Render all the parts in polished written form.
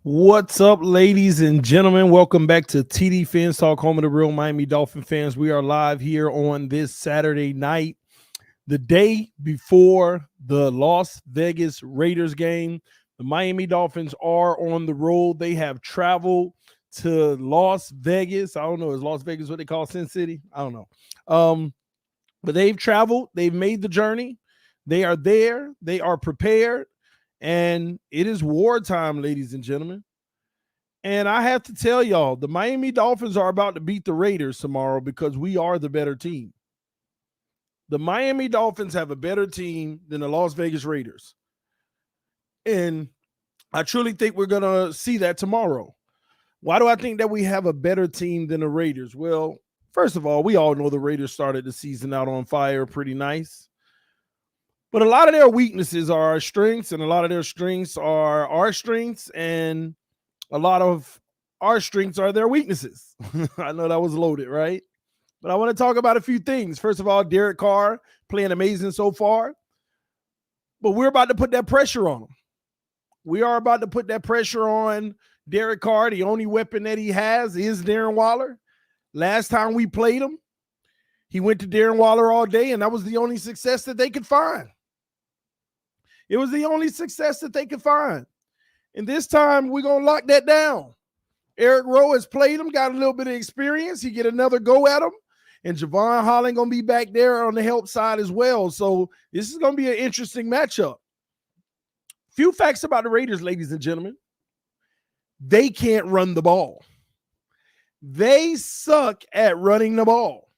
What's up, ladies and gentlemen? Welcome back to TDPHINSTALK, home of the real Miami Dolphin fans. We are live here on this Saturday night, the day before the Las Vegas Raiders game. The Miami Dolphins are on the road. They have traveled to Las Vegas. I don't know, is Las Vegas what they call Sin City? I don't know. But they've traveled. They've made the journey. They are there. They are prepared. And it is wartime, ladies and gentlemen. And I have to tell y'all, the Miami Dolphins are about to beat the Raiders tomorrow because we are the better team. The Miami Dolphins have a better team than the Las Vegas Raiders. And I truly think we're going to see that tomorrow. Why do I think that we have a better team than the Raiders? Well, first of all, we all know the Raiders started the season out on fire pretty nice. But a lot of their weaknesses are our strengths, and a lot of their strengths are our strengths, and a lot of our strengths are their weaknesses. I know that was loaded, right? But I want to talk about a few things. First of all, Derek Carr playing amazing so far. But we're about to put that pressure on him. We are about to put that pressure on Derek Carr. The only weapon that he has is Darren Waller. Last time we played him, he went to Darren Waller all day, and that was the only success that they could find. It was the only success that they could find. And this time, we're going to lock that down. Eric Rowe has played him, got a little bit of experience. He get another go at him. And Javon Holland going to be back there on the help side as well. So this is going to be an interesting matchup. Few facts about the Raiders, ladies and gentlemen. They can't run the ball. They suck at running the ball.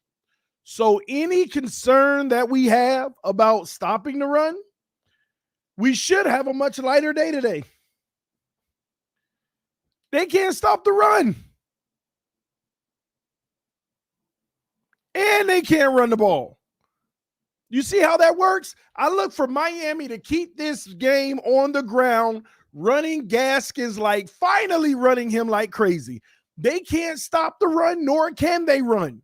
So any concern that we have about stopping the run, we should have a much lighter day today. They can't stop the run. And they can't run the ball. You see how that works? I look for Miami to keep this game on the ground, running Gaskins finally running him like crazy. They can't stop the run, nor can they run.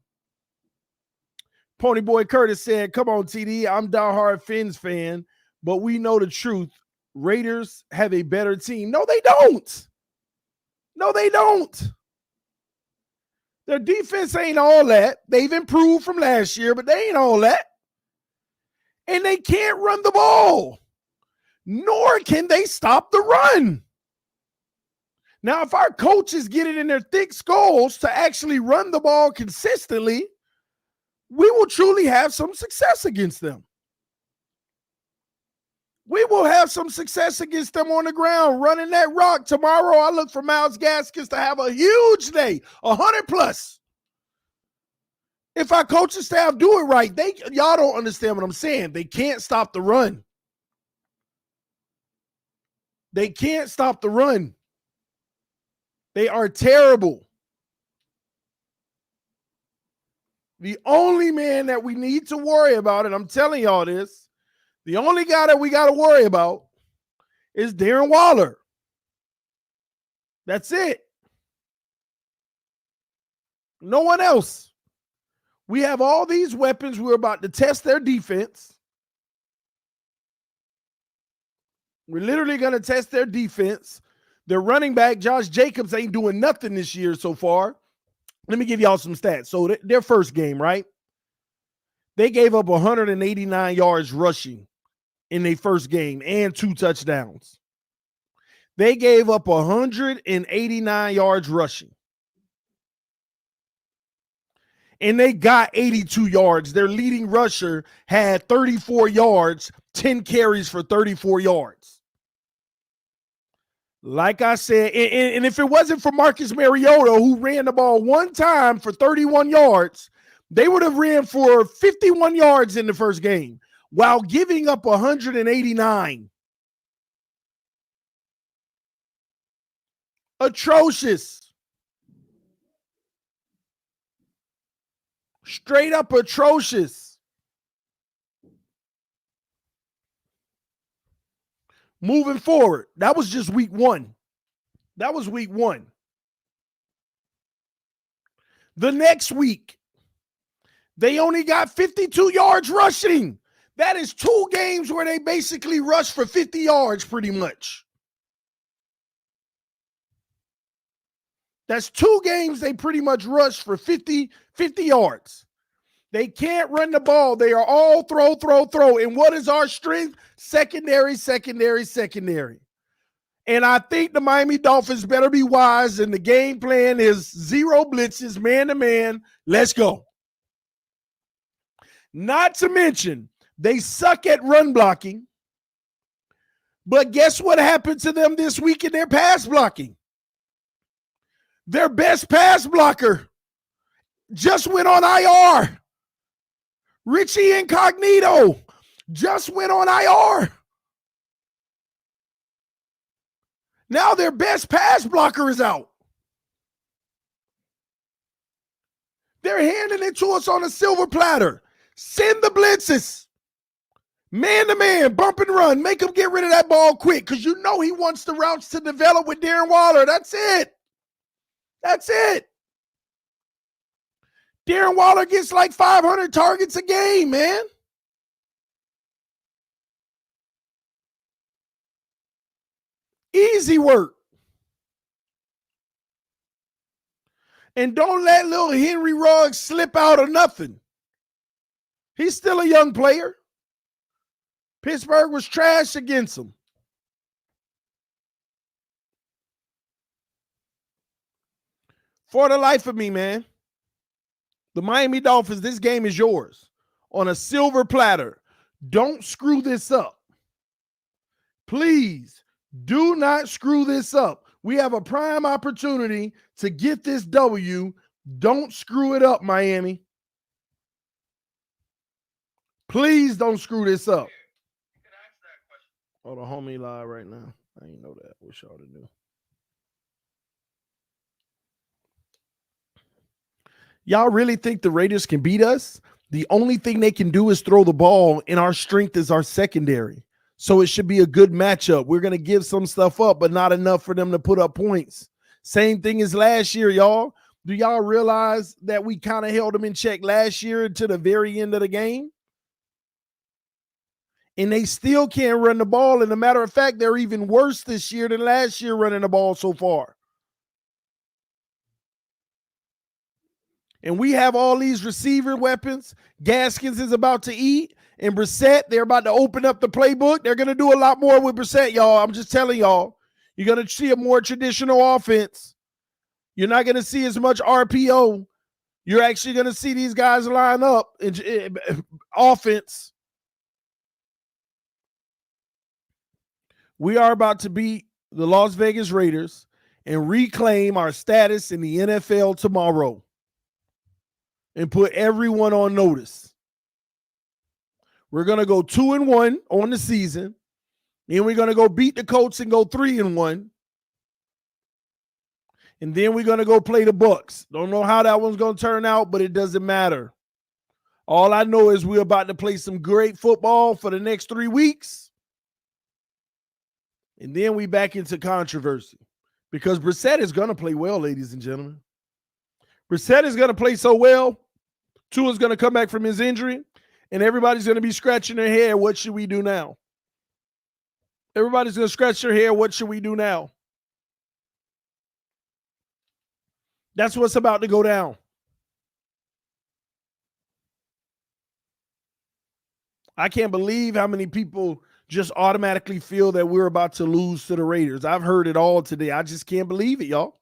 Ponyboy Curtis said, come on, TD, I'm diehard Fins fan, but we know the truth. Raiders have a better team. No, they don't. No, they don't. Their defense ain't all that. They've improved from last year, but they ain't all that. And they can't run the ball, nor can they stop the run. Now, if our coaches get it in their thick skulls to actually run the ball consistently, we will truly have some success against them. We will have some success against them on the ground, running that rock. Tomorrow, I look for Myles Gaskins to have a huge day, 100 plus. If our coaching staff do it right, y'all don't understand what I'm saying. They can't stop the run. They can't stop the run. They are terrible. The only man that we need to worry about, and I'm telling y'all this, the only guy that we got to worry about is Darren Waller. That's it. No one else. We have all these weapons. We're about to test their defense. We're literally going to test their defense. Their running back, Josh Jacobs, ain't doing nothing this year so far. Let me give y'all some stats. So their first game, right? They gave up 189 yards rushing in their first game and 2 touchdowns. They gave up 189 yards rushing. And they got 82 yards. Their leading rusher had 34 yards, 10 carries for 34 yards. Like I said, and if it wasn't for Marcus Mariota, who ran the ball one time for 31 yards, they would have ran for 51 yards in the first game while giving up 189. Atrocious. Straight up atrocious. Moving forward, that was just week one. That was week one. The next week, they only got 52 yards rushing. That is 2 games where they basically rushed for 50 yards pretty much. That's 2 games they pretty much rushed for 50 yards. They can't run the ball. They are all throw. And what is our strength? Secondary. And I think the Miami Dolphins better be wise, and the game plan is 0 blitzes, man-to-man. Let's go. Not to mention, they suck at run blocking. But guess what happened to them this week in their pass blocking? Their best pass blocker just went on IR. Richie Incognito just went on IR. Now their best pass blocker is out. They're handing it to us on a silver platter. Send the blitzes. Man-to-man, bump and run. Make him get rid of that ball quick because you know he wants the routes to develop with Darren Waller. That's it. Darren Waller gets like 500 targets a game, man. Easy work. And don't let little Henry Ruggs slip out of nothing. He's still a young player. Pittsburgh was trash against him. For the life of me, man, the Miami Dolphins, this game is yours on a silver platter. Don't screw this up. Please do not screw this up. We have a prime opportunity to get this W. Don't screw it up, Miami. Please don't screw this up. Oh, the homie live right now. I didn't know that. Wish y'all to know. Y'all really think the Raiders can beat us? The only thing they can do is throw the ball, and our strength is our secondary. So it should be a good matchup. We're going to give some stuff up, but not enough for them to put up points. Same thing as last year, y'all. Do y'all realize that we kind of held them in check last year to the very end of the game? And they still can't run the ball. And as a matter of fact, they're even worse this year than last year running the ball so far. And we have all these receiver weapons. Gaskins is about to eat. And Brissett, they're about to open up the playbook. They're going to do a lot more with Brissett, y'all. I'm just telling y'all. You're going to see a more traditional offense. You're not going to see as much RPO. You're actually going to see these guys line up in offense. We are about to beat the Las Vegas Raiders and reclaim our status in the NFL tomorrow and put everyone on notice. We're going to go 2-1 on the season. Then we're going to go beat the Colts and go 3-1. And then we're going to go play the Bucs. Don't know how that one's going to turn out, but it doesn't matter. All I know is we're about to play some great football for the next 3 weeks. And then we back into controversy because Brissett is going to play well, ladies and gentlemen. Brissett is going to play so well. Tua's going to come back from his injury, and everybody's going to be scratching their head. What should we do now? Everybody's going to scratch their head. What should we do now? That's what's about to go down. I can't believe how many people just automatically feel that we're about to lose to the Raiders. I've heard it all today. I just can't believe it, y'all.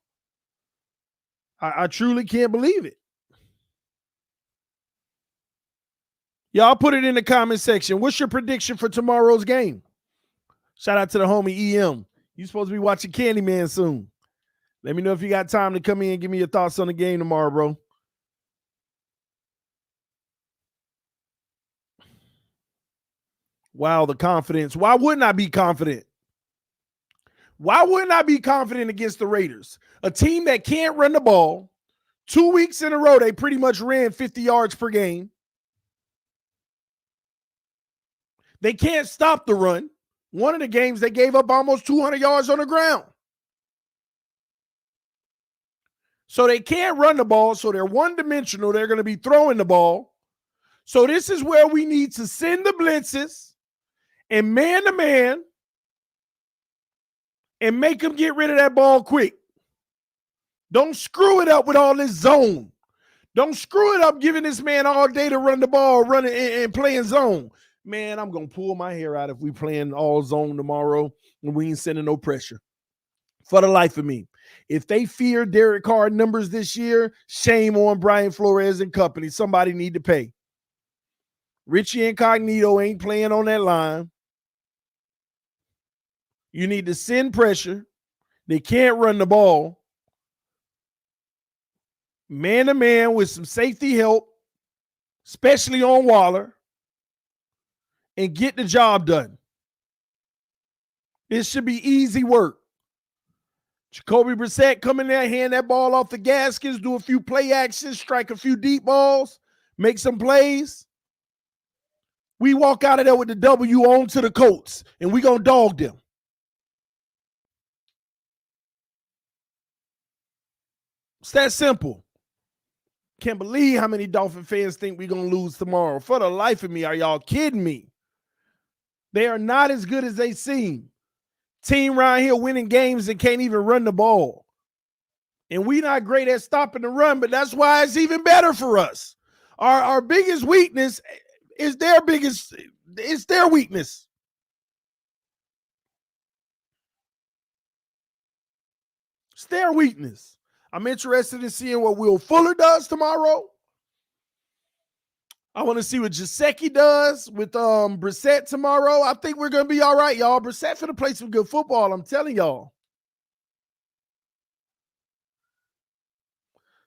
I truly can't believe it. Y'all put it in the comment section. What's your prediction for tomorrow's game? Shout out to the homie EM. You're supposed to be watching Candyman soon. Let me know if you got time to come in and give me your thoughts on the game tomorrow, bro. Wow, the confidence. Why wouldn't I be confident? Why wouldn't I be confident against the Raiders? A team that can't run the ball. 2 weeks in a row, they pretty much ran 50 yards per game. They can't stop the run. One of the games, they gave up almost 200 yards on the ground. So they can't run the ball, so they're one-dimensional. They're going to be throwing the ball. So this is where we need to send the blitzes and man-to-man and make them get rid of that ball quick. Don't screw it up with all this zone. Don't screw it up giving this man all day to run the ball, running and playing zone. Man, I'm going to pull my hair out if we playing all zone tomorrow and we ain't sending no pressure. For the life of me. If they fear Derek Carr numbers this year, shame on Brian Flores and company. Somebody need to pay. Richie Incognito ain't playing on that line. You need to send pressure. They can't run the ball. Man-to-man with some safety help, especially on Waller, and get the job done. This should be easy work. Jacoby Brissett come in there, hand that ball off the Gaskins, do a few play actions, strike a few deep balls, make some plays. We walk out of there with the W on to the Colts, and we going to dog them. It's that simple. Can't believe how many Dolphin fans think we're going to lose tomorrow. For the life of me, are y'all kidding me? They are not as good as they seem. Team around here winning games and can't even run the ball. And we not great at stopping the run, but that's why it's even better for us. Our biggest weakness is their weakness. It's their weakness. I'm interested in seeing what Will Fuller does tomorrow. I want to see what Gesicki does with Brissett tomorrow. I think we're going to be all right, y'all. Brissett finna play some good football, I'm telling y'all.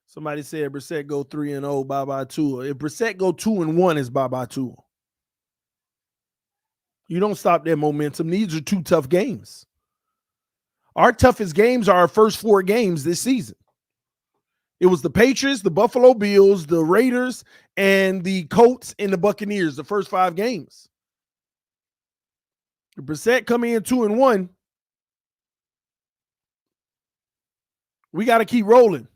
Somebody said Brissett go 3-0, bye-bye Tua. If Brissett go 2-1, it's bye-bye Tua. You don't stop that momentum. These are two tough games. Our toughest games are our first 4 games this season. It was the Patriots, the Buffalo Bills, the Raiders, and the Colts and the Buccaneers, the first 5 games. If Brissett come in 2-1, we got to keep rolling.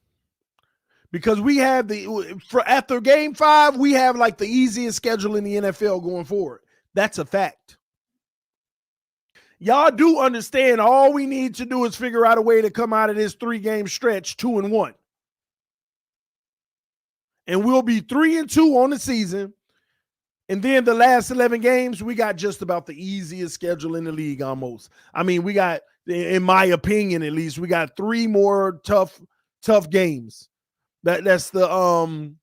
Because we have after game 5, we have like the easiest schedule in the NFL going forward. That's a fact. Y'all do understand all we need to do is figure out a way to come out of this 3-game stretch 2-1. And we'll be 3-2 on the season. And then the last 11 games, we got just about the easiest schedule in the league almost. I mean, we got, in my opinion at least, we got 3 more tough games. That's the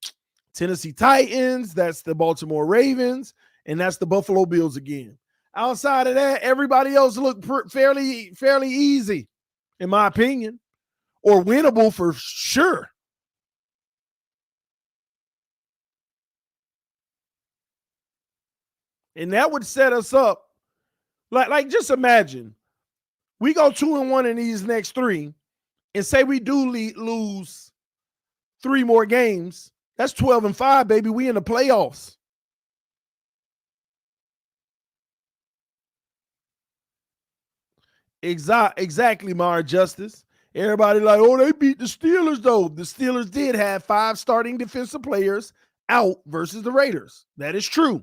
Tennessee Titans, that's the Baltimore Ravens, and that's the Buffalo Bills again. Outside of that, everybody else looked fairly easy, in my opinion, or winnable for sure. And that would set us up. Like just imagine, we go 2-1 in these next 3, and say we do lose 3 more games. That's 12-5, baby. We in the playoffs. Exactly, Mara Justice. Everybody like, oh, they beat the Steelers, though. The Steelers did have 5 starting defensive players out versus the Raiders. That is true.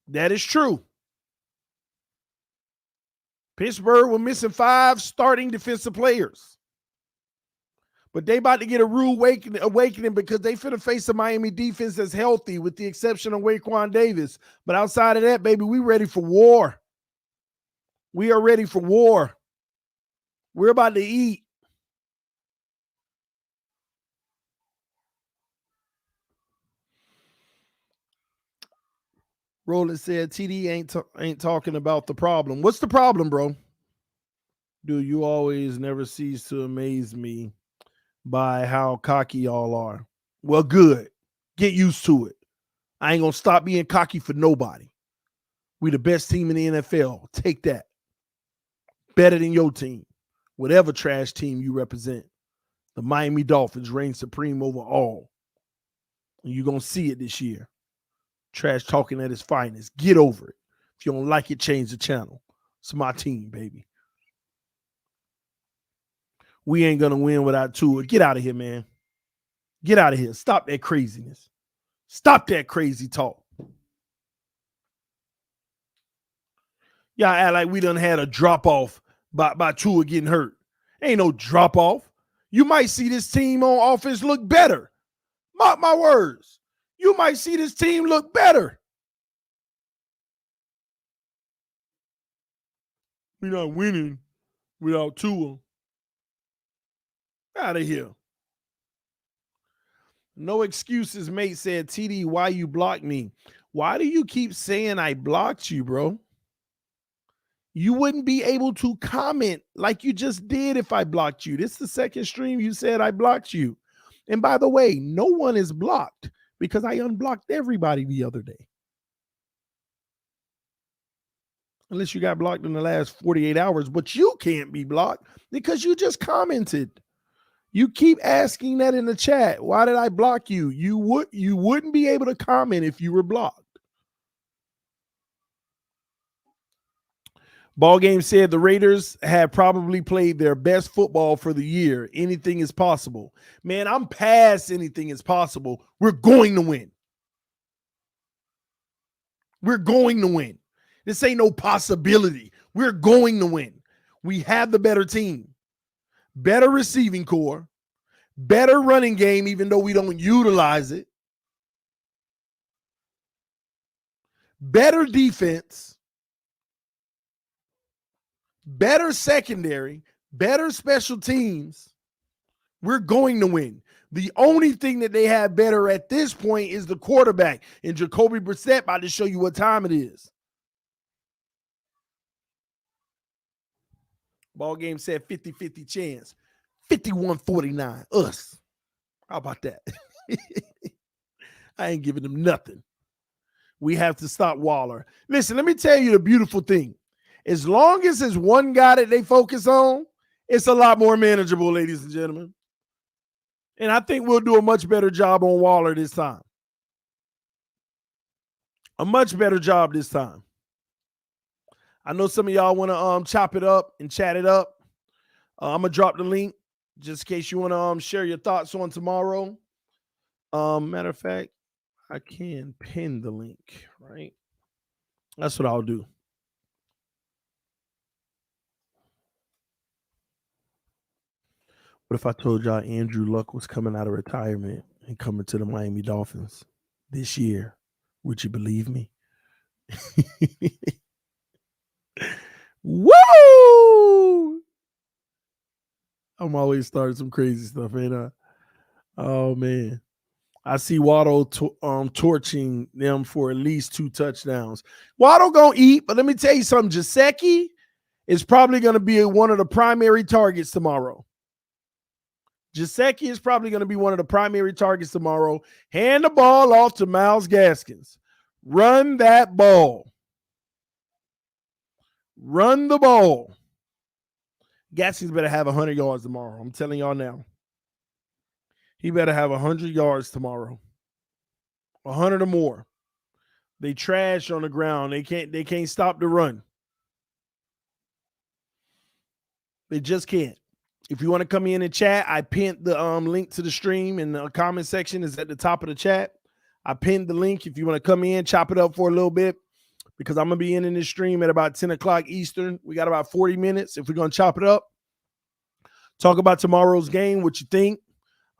That is true. Pittsburgh were missing 5 starting defensive players. But they about to get a rude awakening because they finna face a Miami defense that's healthy with the exception of Raekwon Davis. But outside of that, baby, we ready for war. We are ready for war. We're about to eat. Roland said, TD ain't talking about the problem. What's the problem, bro? Dude, you always never cease to amaze me by how cocky y'all are. Well, good. Get used to it. I ain't going to stop being cocky for nobody. We the best team in the NFL. Take that. Better than your team. Whatever trash team you represent. The Miami Dolphins reign supreme over all. And you're going to see it this year. Trash talking at its finest. Get over it. If you don't like it, change the channel. It's my team, baby. We ain't going to win without Tua. Get out of here, man. Get out of here. Stop that craziness. Stop that crazy talk. Y'all act like we done had a drop-off by Tua getting hurt. Ain't no drop off. You might see this team on offense look better. Mark my words. You might see this team look better. We're not winning without Tua. Out of here. No excuses, mate said, TD, why you blocked me? Why do you keep saying I blocked you, bro? You wouldn't be able to comment like you just did if I blocked you. This is the second stream you said I blocked you. And by the way, no one is blocked because I unblocked everybody the other day. Unless you got blocked in the last 48 hours, but you can't be blocked because you just commented. You keep asking that in the chat. Why did I block you? You wouldn't be able to comment if you were blocked. Ball Game said the Raiders have probably played their best football for the year. Anything is possible. Man, I'm past anything is possible. We're going to win. We're going to win. This ain't no possibility. We're going to win. We have the better team, better receiving core, better running game, even though we don't utilize it, better defense, better secondary, better special teams. We're going to win. The only thing that they have better at this point is the quarterback. And Jacoby Brissett about to show you what time it is. Ball Game said 50-50 chance. 51-49. Us. How about that? I ain't giving them nothing. We have to stop Waller. Listen, let me tell you the beautiful thing. As long as there's one guy that they focus on, it's a lot more manageable, ladies and gentlemen. And I think we'll do a much better job on Waller this time. A much better job this time. I know some of y'all want to chop it up and chat it up. I'm going to drop the link just in case you want to share your thoughts on tomorrow. Matter of fact, I can pin the link, right? That's what I'll do. What if I told y'all Andrew Luck was coming out of retirement and coming to the Miami Dolphins this year? Would you believe me? Woo! I'm always starting some crazy stuff, ain't I? Oh, man. I see Waddle torching them for at least 2 touchdowns. Waddle going to eat, but let me tell you something. Gesicki is probably going to be one of the primary targets tomorrow. Gesicki is probably going to be one of the primary targets tomorrow. Hand the ball off to Myles Gaskins. Run that ball. Run the ball. Gaskins better have 100 yards tomorrow. I'm telling y'all now. He better have 100 yards tomorrow. 100 or more. They trash on the ground. They can't stop the run. They just can't. If you want to come in and chat, I pinned the link to the stream in the comment section is at the top of the chat. I pinned the link if you want to come in, chop it up for a little bit because I'm going to be in this stream at about 10 o'clock Eastern. We got about 40 minutes if we're going to chop it up. Talk about tomorrow's game, what you think.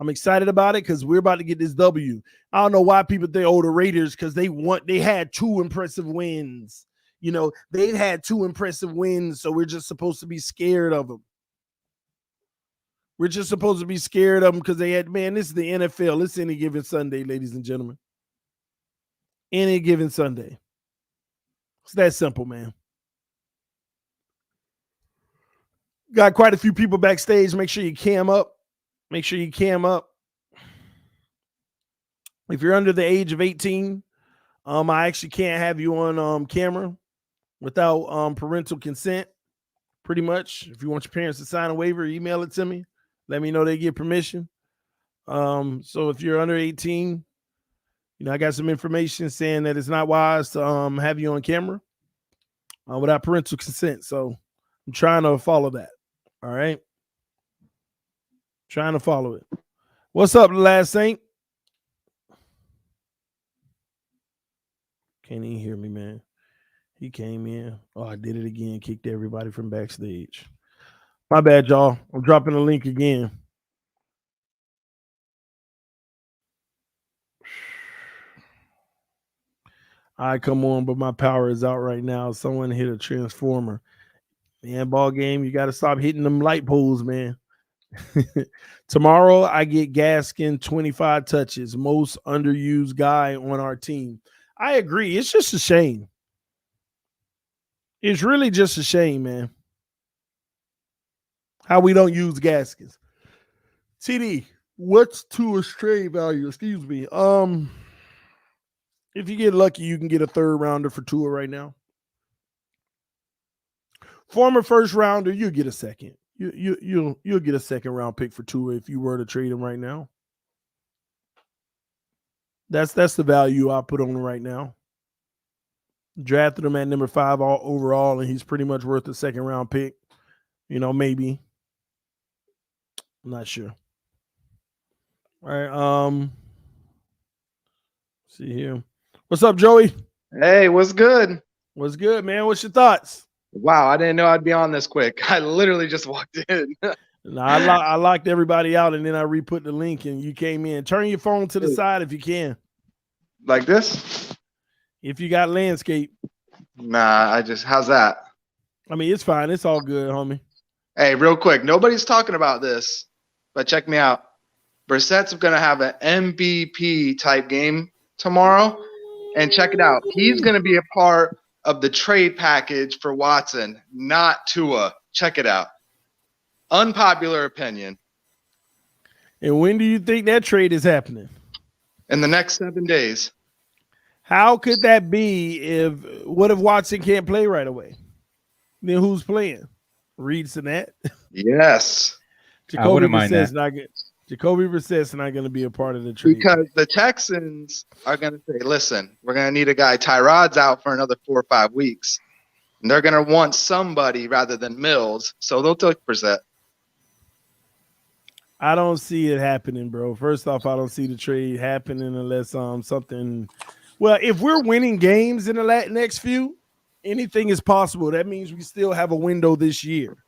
I'm excited about it because we're about to get this W. I don't know why people think, oh, the Raiders, because they had 2 impressive wins. You know, they've had 2 impressive wins, so we're just supposed to be scared of them. We're just supposed to be scared of them because they had, man, this is the NFL. It's any given Sunday, ladies and gentlemen. Any given Sunday. It's that simple, man. Got quite a few people backstage. Make sure you cam up. Make sure you cam up. If you're under the age of 18, I actually can't have you on camera without parental consent, pretty much. If you want your parents to sign a waiver, email it to me. Let me know they give permission. So if you're under 18, you know, I got some information saying that it's not wise to have you on camera without parental consent. So I'm trying to follow that. All right. Trying to follow it. What's up, Last Saint? Can't even hear me, man. He came in. Oh, I did it again. Kicked everybody from backstage. My bad, y'all. I'm dropping the link again. I come on, but my power is out right now. Someone hit a transformer. Man, ball game, you got to stop hitting them light poles, man. Tomorrow, I get Gaskin 25 touches, most underused guy on our team. I agree. It's just a shame. It's really just a shame, man, how we don't use Gaskins. TD, what's Tua's trade value? Excuse me. If you get lucky, you can get a third rounder for Tua right now. Former first rounder, you'll get a second. You'll get a second round pick for Tua if you were to trade him right now. That's the value I put on him right now. Drafted him at number 5 overall, and he's pretty much worth a second round pick. Maybe. I'm not sure. All right. See here. What's up, Joey? Hey, what's good? What's good, man? What's your thoughts? Wow, I didn't know I'd be on this quick. I literally just walked in. No, I locked everybody out, and then I re-put the link, and you came in. Turn your phone to the side if you can. Like this? If you got landscape. Nah, how's that? I mean, it's fine. It's all good, homie. Hey, real quick, nobody's talking about this, but check me out. Brissett's going to have an MVP type game tomorrow, and check it out. He's going to be a part of the trade package for Watson, not Tua. Check it out. Unpopular opinion. And when do you think that trade is happening? In the next 7 days. How could that be what if Watson can't play right away? Then who's playing? Reed Sinnett? Yes. Jacoby Brissett's not going to be a part of the trade. Because the Texans are going to say, listen, we're going to need a guy. Tyrod's out for another 4 or 5 weeks. And they're going to want somebody rather than Mills. So they'll take Brissett. I don't see it happening, bro. First off, I don't see the trade happening unless something. Well, if we're winning games in the next few, anything is possible. That means we still have a window this year.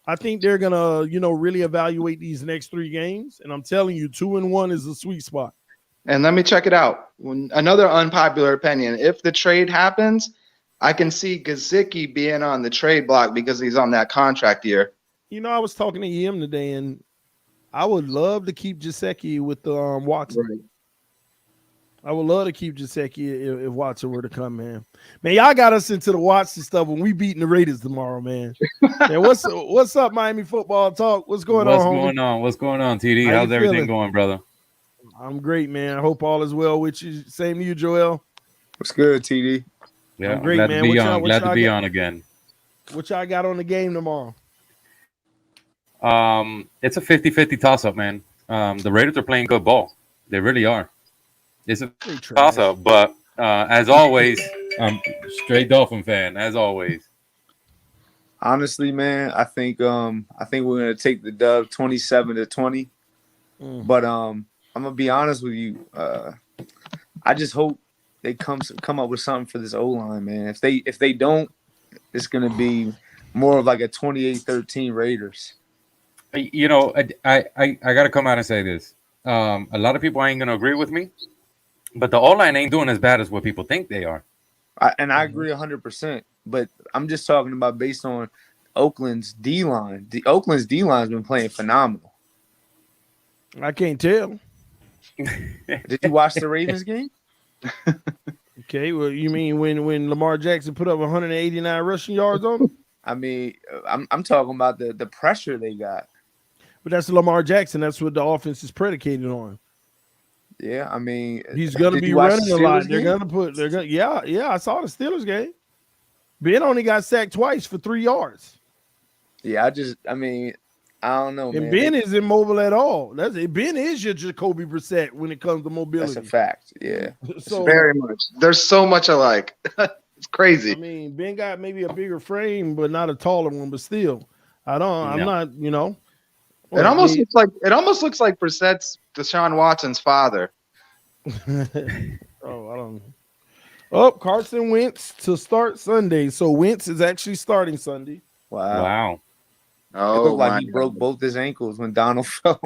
I think they're gonna, really evaluate these next 3 games, and I'm telling you, 2-1 is a sweet spot. And let me check it out. Another unpopular opinion: if the trade happens, I can see Gesicki being on the trade block because he's on that contract year. I was talking to EM today, and I would love to keep Gesicki with Watson. Right. I would love to keep Gesicki if Watson were to come, man. Man, y'all got us into the Watson stuff when we beating the Raiders tomorrow, man. Man, what's up, Miami Football Talk? What's going on, homie? What's going on, TD? How's everything going, brother? I'm great, man. I hope all is well with you. Same to you, Joel. What's good, TD? Yeah, I'm great, man. Glad to be on again. What y'all got on the game tomorrow? It's a 50-50 toss-up, man. The Raiders are playing good ball. They really are. It's a toss-up, but as always, I'm straight Dolphin fan, as always. Honestly, man, I think we're gonna take the dub 27-20. But I'm gonna be honest with you. I just hope they come up with something for this O-line, man. If they don't, it's gonna be more of like a 28-13 Raiders. I gotta come out and say this. A lot of people ain't gonna agree with me, but the O-line ain't doing as bad as what people think they are. I agree 100%. But I'm just talking about based on Oakland's D-line. Oakland's D-line has been playing phenomenal. I can't tell. Did you watch the Ravens game? Okay, well, you mean when Lamar Jackson put up 189 rushing yards on him? I mean, I'm talking about the pressure they got. But that's Lamar Jackson. That's what the offense is predicated on. Yeah, I mean, he's gonna be running a lot. Yeah, I saw the Steelers game. Ben only got sacked twice for 3 yards. Yeah, I don't know, and man. Ben isn't mobile at all. Ben is your Jacoby Brissett when it comes to mobility. That's a fact. Yeah, so very much. There's so much alike. It's crazy. I mean, Ben got maybe a bigger frame, but not a taller one. But still, I'm not. It almost looks like Brissett's Deshaun Watson's father. I don't know. Oh, Carson Wentz to start Sunday. So Wentz is actually starting Sunday. Wow. Oh, It looked like my he broke God. both his ankles when Donald fell.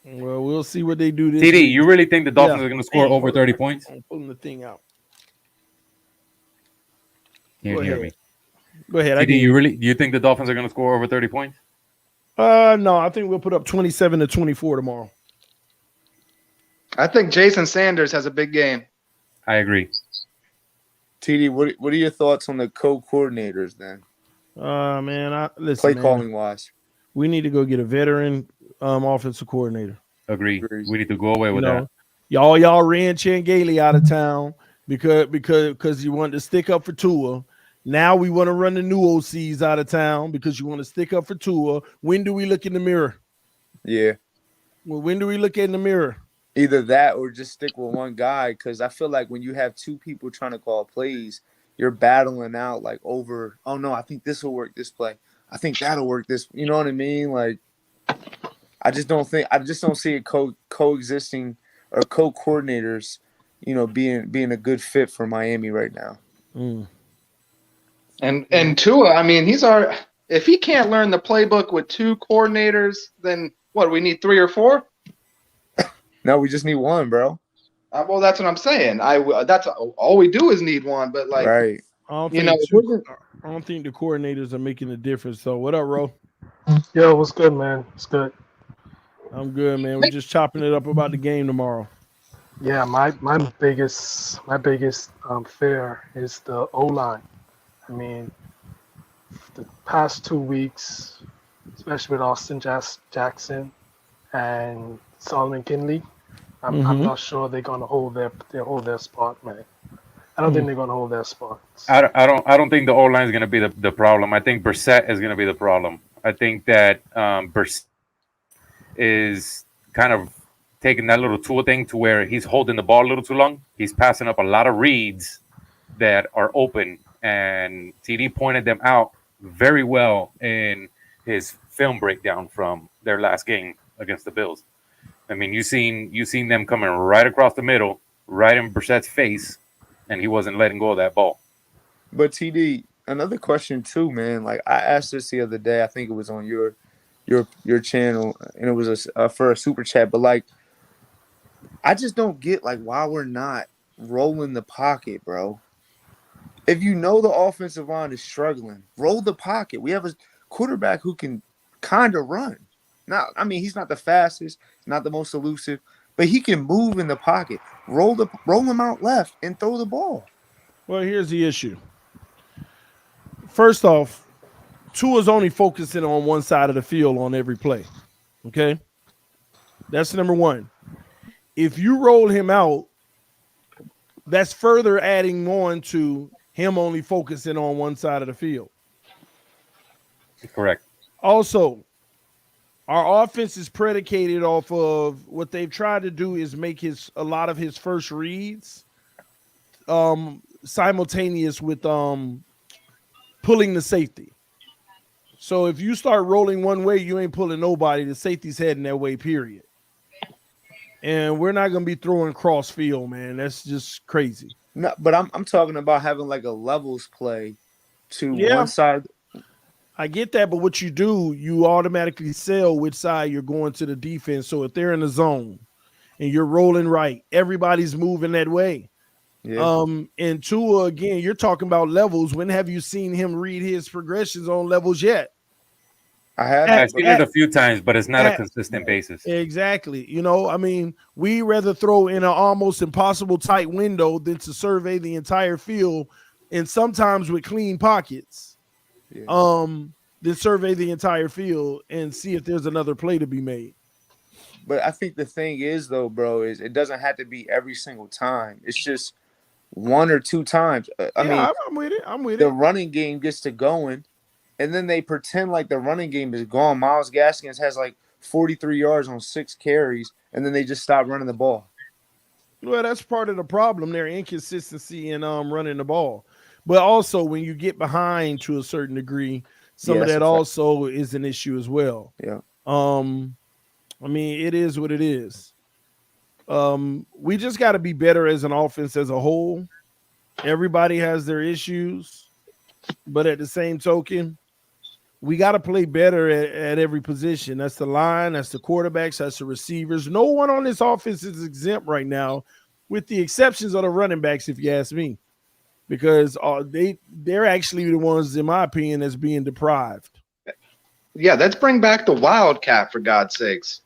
Well, we'll see what they do this TD, week. you really think the Dolphins are going to score over 30 points? I'm pulling the thing out. Can't hear me. Go ahead. TD, do you think the Dolphins are going to score over 30 points? No, I think we'll put up 27-24 tomorrow. I think Jason Sanders has a big game. I agree. TD, what are your thoughts on the co-coordinators then? Man, listen, Play calling wise. We need to go get a veteran offensive coordinator. Agree. We need to go away with that. Y'all ran Chan Gailey out of town because you wanted to stick up for Tua. Now we want to run the new OCs out of town because you want to stick up for Tua. When do we look in the mirror? Yeah. Well, when do we look in the mirror? Either that or just stick with one guy, because I feel like when you have two people trying to call plays, you're battling out like over, oh no, I think this will work this play. I think that'll work this. You know what I mean? Like, I just don't see it coexisting or co-coordinators, being a good fit for Miami right now. And Tua, I mean, if he can't learn the playbook with two coordinators, then what? We need 3 or 4? No, we just need one, bro. Well, that's what I'm saying. That's all we do is need one. But like, right? I don't think the coordinators are making a difference. So what up, Ro? Yo, what's good, man? It's good. I'm good, man. We're just chopping it up about the game tomorrow. Yeah, my biggest fear is the O-line. I mean, the past 2 weeks, especially with Austin Jackson and Solomon Kinley, I'm not sure they're gonna hold their spot, man. I don't think they're gonna hold their spots. I don't think the O line is gonna be the problem. I think Brissett is gonna be the problem. I think that Brissett is kind of taking that little tool thing to where he's holding the ball a little too long. He's passing up a lot of reads that are open, and TD pointed them out very well in his film breakdown from their last game against the Bills. I mean, you seen them coming right across the middle, right in Brissett's face, and he wasn't letting go of that ball. But TD, another question too, man. Like I asked this the other day. I think it was on your channel, and it was for a super chat. But like, I just don't get like why we're not rolling the pocket, bro. If you know the offensive line is struggling, roll the pocket. We have a quarterback who can kind of run. He's not the fastest, not the most elusive, but he can move in the pocket. Roll him out left and throw the ball. Well, here's the issue. First off, Tua's only focusing on one side of the field on every play. Okay? That's number one. If you roll him out, that's further adding on to him only focusing on one side of the field. Correct. Also, our offense is predicated off of what they've tried to do is make a lot of his first reads simultaneous with pulling the safety. So if you start rolling one way, you ain't pulling nobody. The safety's heading that way, period. And we're not going to be throwing cross field, man. That's just crazy. No, but I'm talking about having like a levels play to one side. I get that, but what you do, you automatically sell which side you're going to the defense. So if they're in the zone and you're rolling right, everybody's moving that way. Yeah. And Tua, again, you're talking about levels. When have you seen him read his progressions on levels yet? I've seen it a few times, but it's not a consistent basis. Exactly. We rather throw in an almost impossible tight window than to survey the entire field, and sometimes with clean pockets. Then survey the entire field and see if there's another play to be made. But I think the thing is, though, bro, is it doesn't have to be every single time. It's just 1 or 2 times. I'm with it. The running game gets to going, and then they pretend like the running game is gone. Myles Gaskins has like 43 yards on 6 carries, and then they just stop running the ball. Well, that's part of the problem, their inconsistency in running the ball. But also, when you get behind to a certain degree, some of that also is an issue as well. Yeah. It is what it is. We just got to be better as an offense as a whole. Everybody has their issues, but at the same token, We got to play better at every position. That's the line, that's the quarterbacks, that's the receivers. No one on this offense is exempt right now, with the exceptions of the running backs, if you ask me, because they're actually the ones, in my opinion, that's being deprived. Yeah, let's bring back the Wildcat, for God's sakes.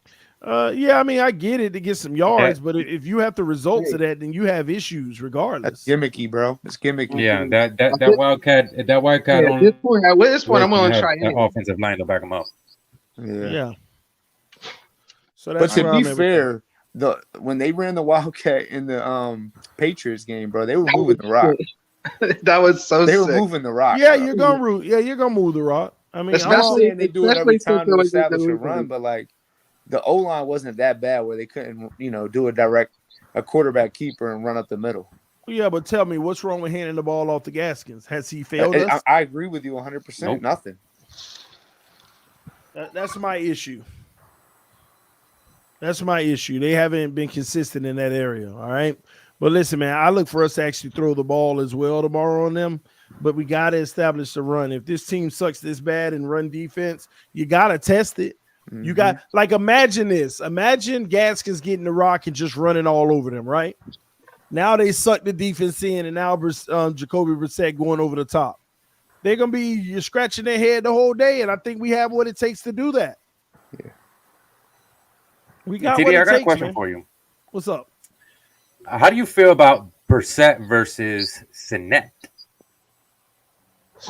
Yeah, I mean, I get it to get some yards, but if you have the results of that, then you have issues regardless. That's gimmicky, bro. It's gimmicky. Yeah, that Wildcat Yeah, at this point, I'm willing to try that anything. offensive line to back him up. Yeah. So But that's to where be I'm at with fair, when they ran the Wildcat in the Patriots game, bro, they were moving the rock. That was so They sick. were moving the rock. Yeah, bro. you're gonna root. Yeah, you're gonna move the rock. I mean, I'm not Especially- saying they do it every especially time to since they're establish a losing. run, but like the O line wasn't that bad where they couldn't, do a quarterback keeper and run up the middle. yeah, but tell me, what's wrong with handing the ball off to Gaskins? Has he failed us? I agree with you 100%. Nope. Nothing. That's my issue. That's my issue. They haven't been consistent in that area. All right. But listen, man, I look for us to actually throw the ball as well tomorrow on them. But we got to establish the run. If this team sucks this bad in run defense, you got to test it. Mm-hmm. You got, like, imagine this. Imagine Gaskins getting the rock and just running all over them, right? Now they suck the defense in, and now Jacoby Brissett going over the top. They're going to be you're scratching their head the whole day, and I think we have what it takes to do that. Yeah. We got TD, what it I got takes, a question man. for you. What's up? How do you feel about Brissett versus Sinet?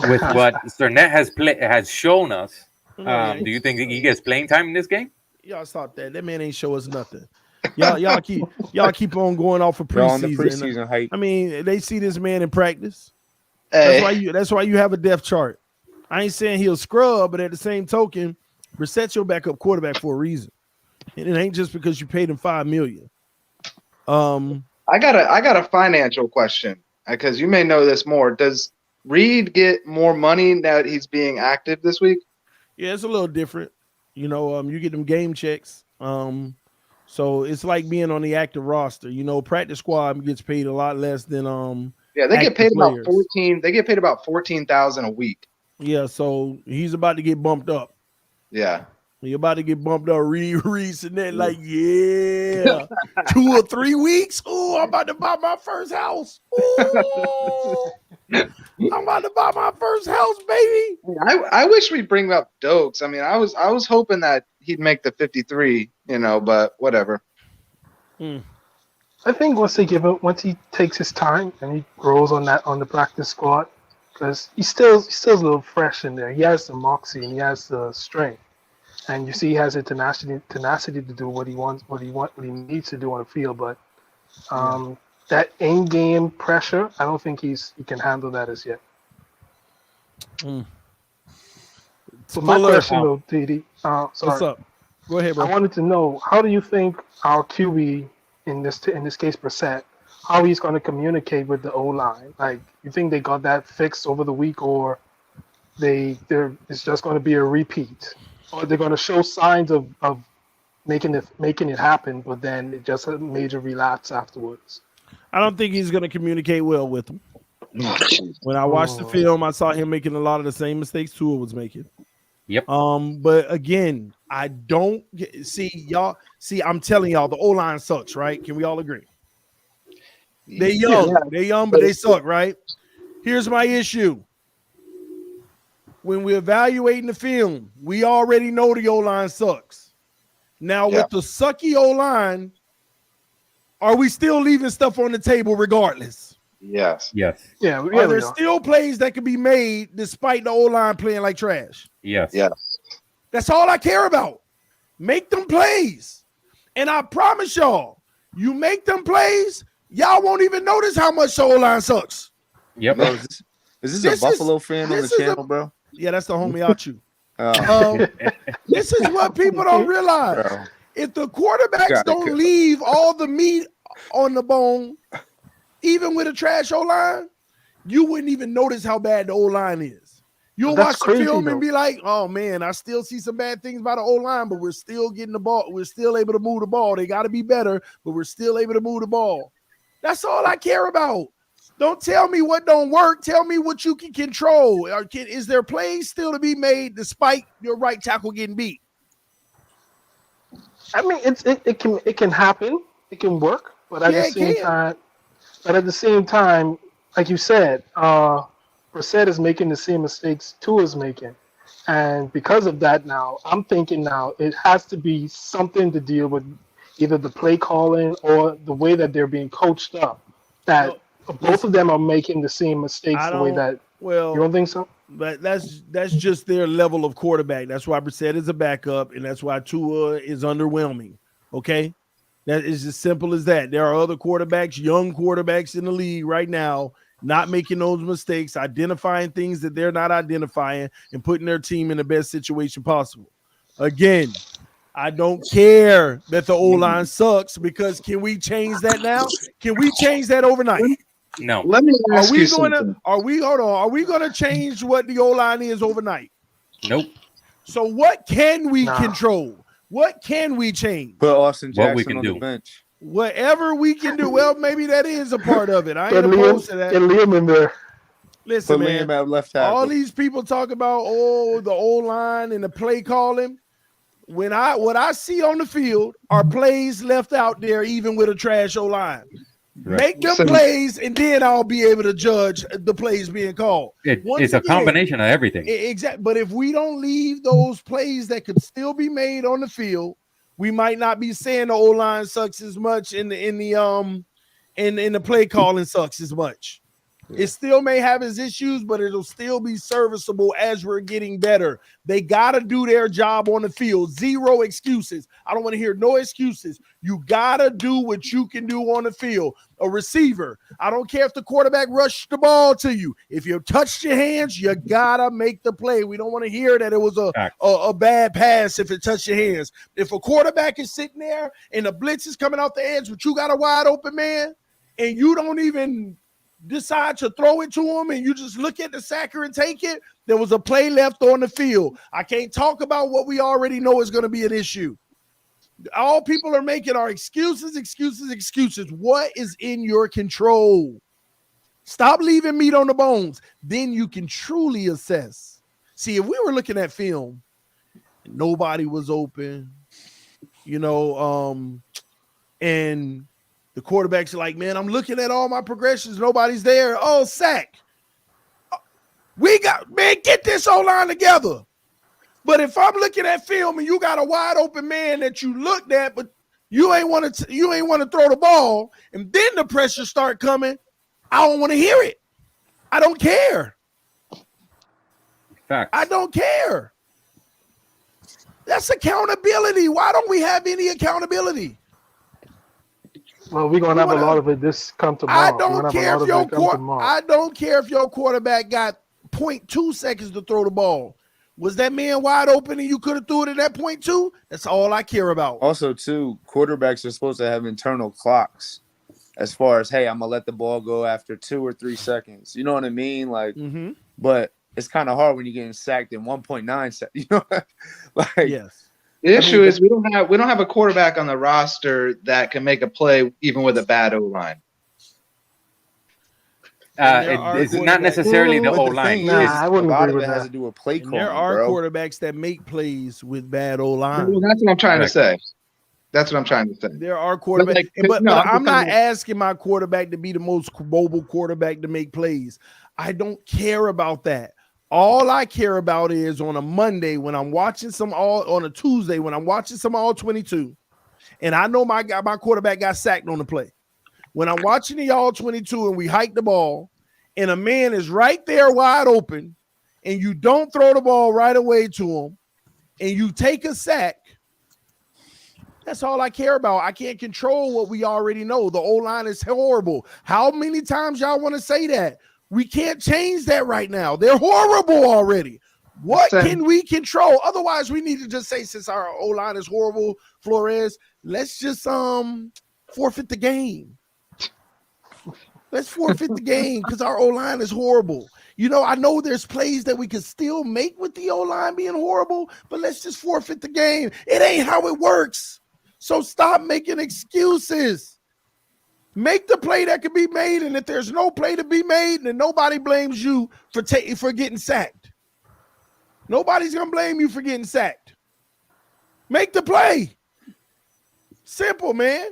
With what Sinet has shown us, do you think he gets playing time in this game? Y'all stop that. That man ain't show us nothing. Y'all keep on going off of They're on the preseason. preseason hype. I mean, they see this man in practice. Hey, That's why you have a depth chart. I ain't saying he'll scrub, but at the same token, Brissett's your backup quarterback for a reason. And it ain't just because you paid him $5 million. I got a financial question because you may know this more. Does Reed get more money now that he's being active this week? Yeah, it's a little different. You get them game checks. So it's like being on the active roster. Practice squad gets paid a lot less than Yeah, they get active paid players. about 14. They get paid about 14,000 a week. Yeah, so he's about to get bumped up. Yeah. You're about to get bumped up. Reed and that, like, yeah, 2 or 3 weeks. Oh, I'm about to buy my first house. Ooh, I'm about to buy my first house, baby. I wish we'd bring up Dokes. I mean, I was hoping that he'd make the 53, but whatever. I think once he takes his time and he grows on the practice squad, because he's still a little fresh in there. He has the moxie and he has the strength, and you see he has the tenacity to do what he needs to do on the field. But that in-game pressure, I don't think he can handle that as yet. So my question though, TD, sorry. What's up? Go ahead, bro. I wanted to know, how do you think our QB in this case Brissett, how he's going to communicate with the O-line? Like, you think they got that fixed over the week, or it's just going to be a repeat, or they're going to show signs of making it happen, but then it just a major relapse afterwards? I don't think he's going to communicate well with him. When I watched the film, I saw him making a lot of the same mistakes Tua was making. Yep. But again, I don't see y'all. See, I'm telling y'all, the O-line sucks, right? Can we all agree? They young, but they suck, right? Here's my issue. When we're evaluating the film, we already know the O-line sucks. Now, with the sucky O-line, are we still leaving stuff on the table regardless? Yes. Yes. Yeah. Are there still plays that can be made despite the O-line playing like trash? Yes. Yes. That's all I care about. Make them plays. And I promise y'all, you make them plays, y'all won't even notice how much the O-line sucks. Yep. Bro, is this a Buffalo fan on the channel, bro? Yeah, that's the homie out you. Oh. This is what people don't realize. Bro. If the quarterbacks don't leave all the meat on the bone, even with a trash O-line, you wouldn't even notice how bad the O-line is. You'll watch the film and be like, oh, man, I still see some bad things about the O-line, but we're still getting the ball. We're still able to move the ball. They got to be better, but we're still able to move the ball. That's all I care about. Don't tell me what don't work. Tell me what you can control. Is there plays still to be made despite your right tackle getting beat? I mean, it can happen. It can work, but at Yeah, the it same can. time, like you said, Brissett is making the same mistakes Tua's making, and because of that, now I'm thinking now it has to be something to deal with, either the play calling or the way that they're being coached up. That both of them are making the same mistakes I the way don't. that Well, you don't think so? but that's just their level of quarterback. That's why Brissett is a backup, and that's why Tua is underwhelming. Okay, that is as simple as that. There are other quarterbacks, young quarterbacks in the league right now, not making those mistakes, identifying things that they're not identifying, and putting their team in the best situation possible. Again, I don't care that the O-line sucks, because can we change that now? Can we change that overnight? No. Let me Are ask you we going to? something. Are we hold on? Are we going to change what the O-line is overnight? Nope. So what can we Nah. control? What can we change? Put Austin What we Jackson can on do. the bench. Whatever we can do. Well, maybe that is a part of it. I Get ain't opposed to Liam, that. Liam in there. Listen, Put man. Liam at left tackle. All these people talk about the O-line and the play calling. What I see on the field are plays left out there, even with a trash O-line. Right. Make them plays, and then I'll be able to judge the plays being called. It's a combination of everything. Exactly. But if we don't leave those plays that could still be made on the field, we might not be saying the O-line sucks as much, in the play calling sucks as much. It still may have its issues, but it'll still be serviceable as we're getting better. They got to do their job on the field. Zero excuses. I don't want to hear no excuses. You got to do what you can do on the field. A receiver, I don't care if the quarterback rushed the ball to you. If you touched your hands, you got to make the play. We don't want to hear that it was a bad pass if it touched your hands. If a quarterback is sitting there and the blitz is coming off the edge, but you got a wide open man, and you don't even decide to throw it to him, and you just look at the sacker and take it, there was a play left on the field. I can't talk about what we already know is going to be an issue. All people are making are excuses. What is in your control? Stop leaving meat on the bones. Then you can truly assess. See, if we were looking at film, nobody was open, and the quarterback's like, man, I'm looking at all my progressions. Nobody's there. Oh, sack. Get this O-line together. But if I'm looking at film and you got a wide open man that you looked at, but you ain't want to throw the ball, and then the pressure start coming, I don't want to hear it. I don't care. Facts. I don't care. That's accountability. Why don't we have any accountability? Well, we're gonna have a lot of it this come tomorrow. I don't care if your quarterback got 0.2 seconds to throw the ball. Was that man wide open and you could have threw it at that 0.2? That's all I care about. Also, too, quarterbacks are supposed to have internal clocks as far as, hey, I'm going to let the ball go after 2 or 3 seconds. You know what I mean? Like, but it's kind of hard when you're getting sacked in 1.9 seconds. You know, yes. The issue is we don't have a quarterback on the roster that can make a play even with a bad O-line. It's not necessarily the O-line. I wouldn't agree with it has that. to do with play calling. There are quarterbacks that make plays with bad O-line. Well, that's what I'm trying to say. That's what I'm trying to say. There are quarterbacks, but I'm not asking my quarterback to be the most mobile quarterback to make plays. I don't care about that. All I care about is on a Monday when I'm watching on a Tuesday when I'm watching some all 22, and I know my quarterback got sacked on the play. When I'm watching the all 22 and we hike the ball, and a man is right there wide open, and you don't throw the ball right away to him, and you take a sack. That's all I care about. I can't control what we already know. The O-line is horrible. How many times y'all want to say that? We can't change that right now. They're horrible already. What can we control? Otherwise, we need to just say, since our O-line is horrible, Flores, let's just forfeit the game. Let's forfeit the game because our O-line is horrible. I know there's plays that we could still make with the O-line being horrible, but let's just forfeit the game. It ain't how it works. So stop making excuses. Make the play that can be made, and if there's no play to be made, then nobody blames you for getting sacked. Nobody's gonna blame you for getting sacked. Make the play. Simple, man.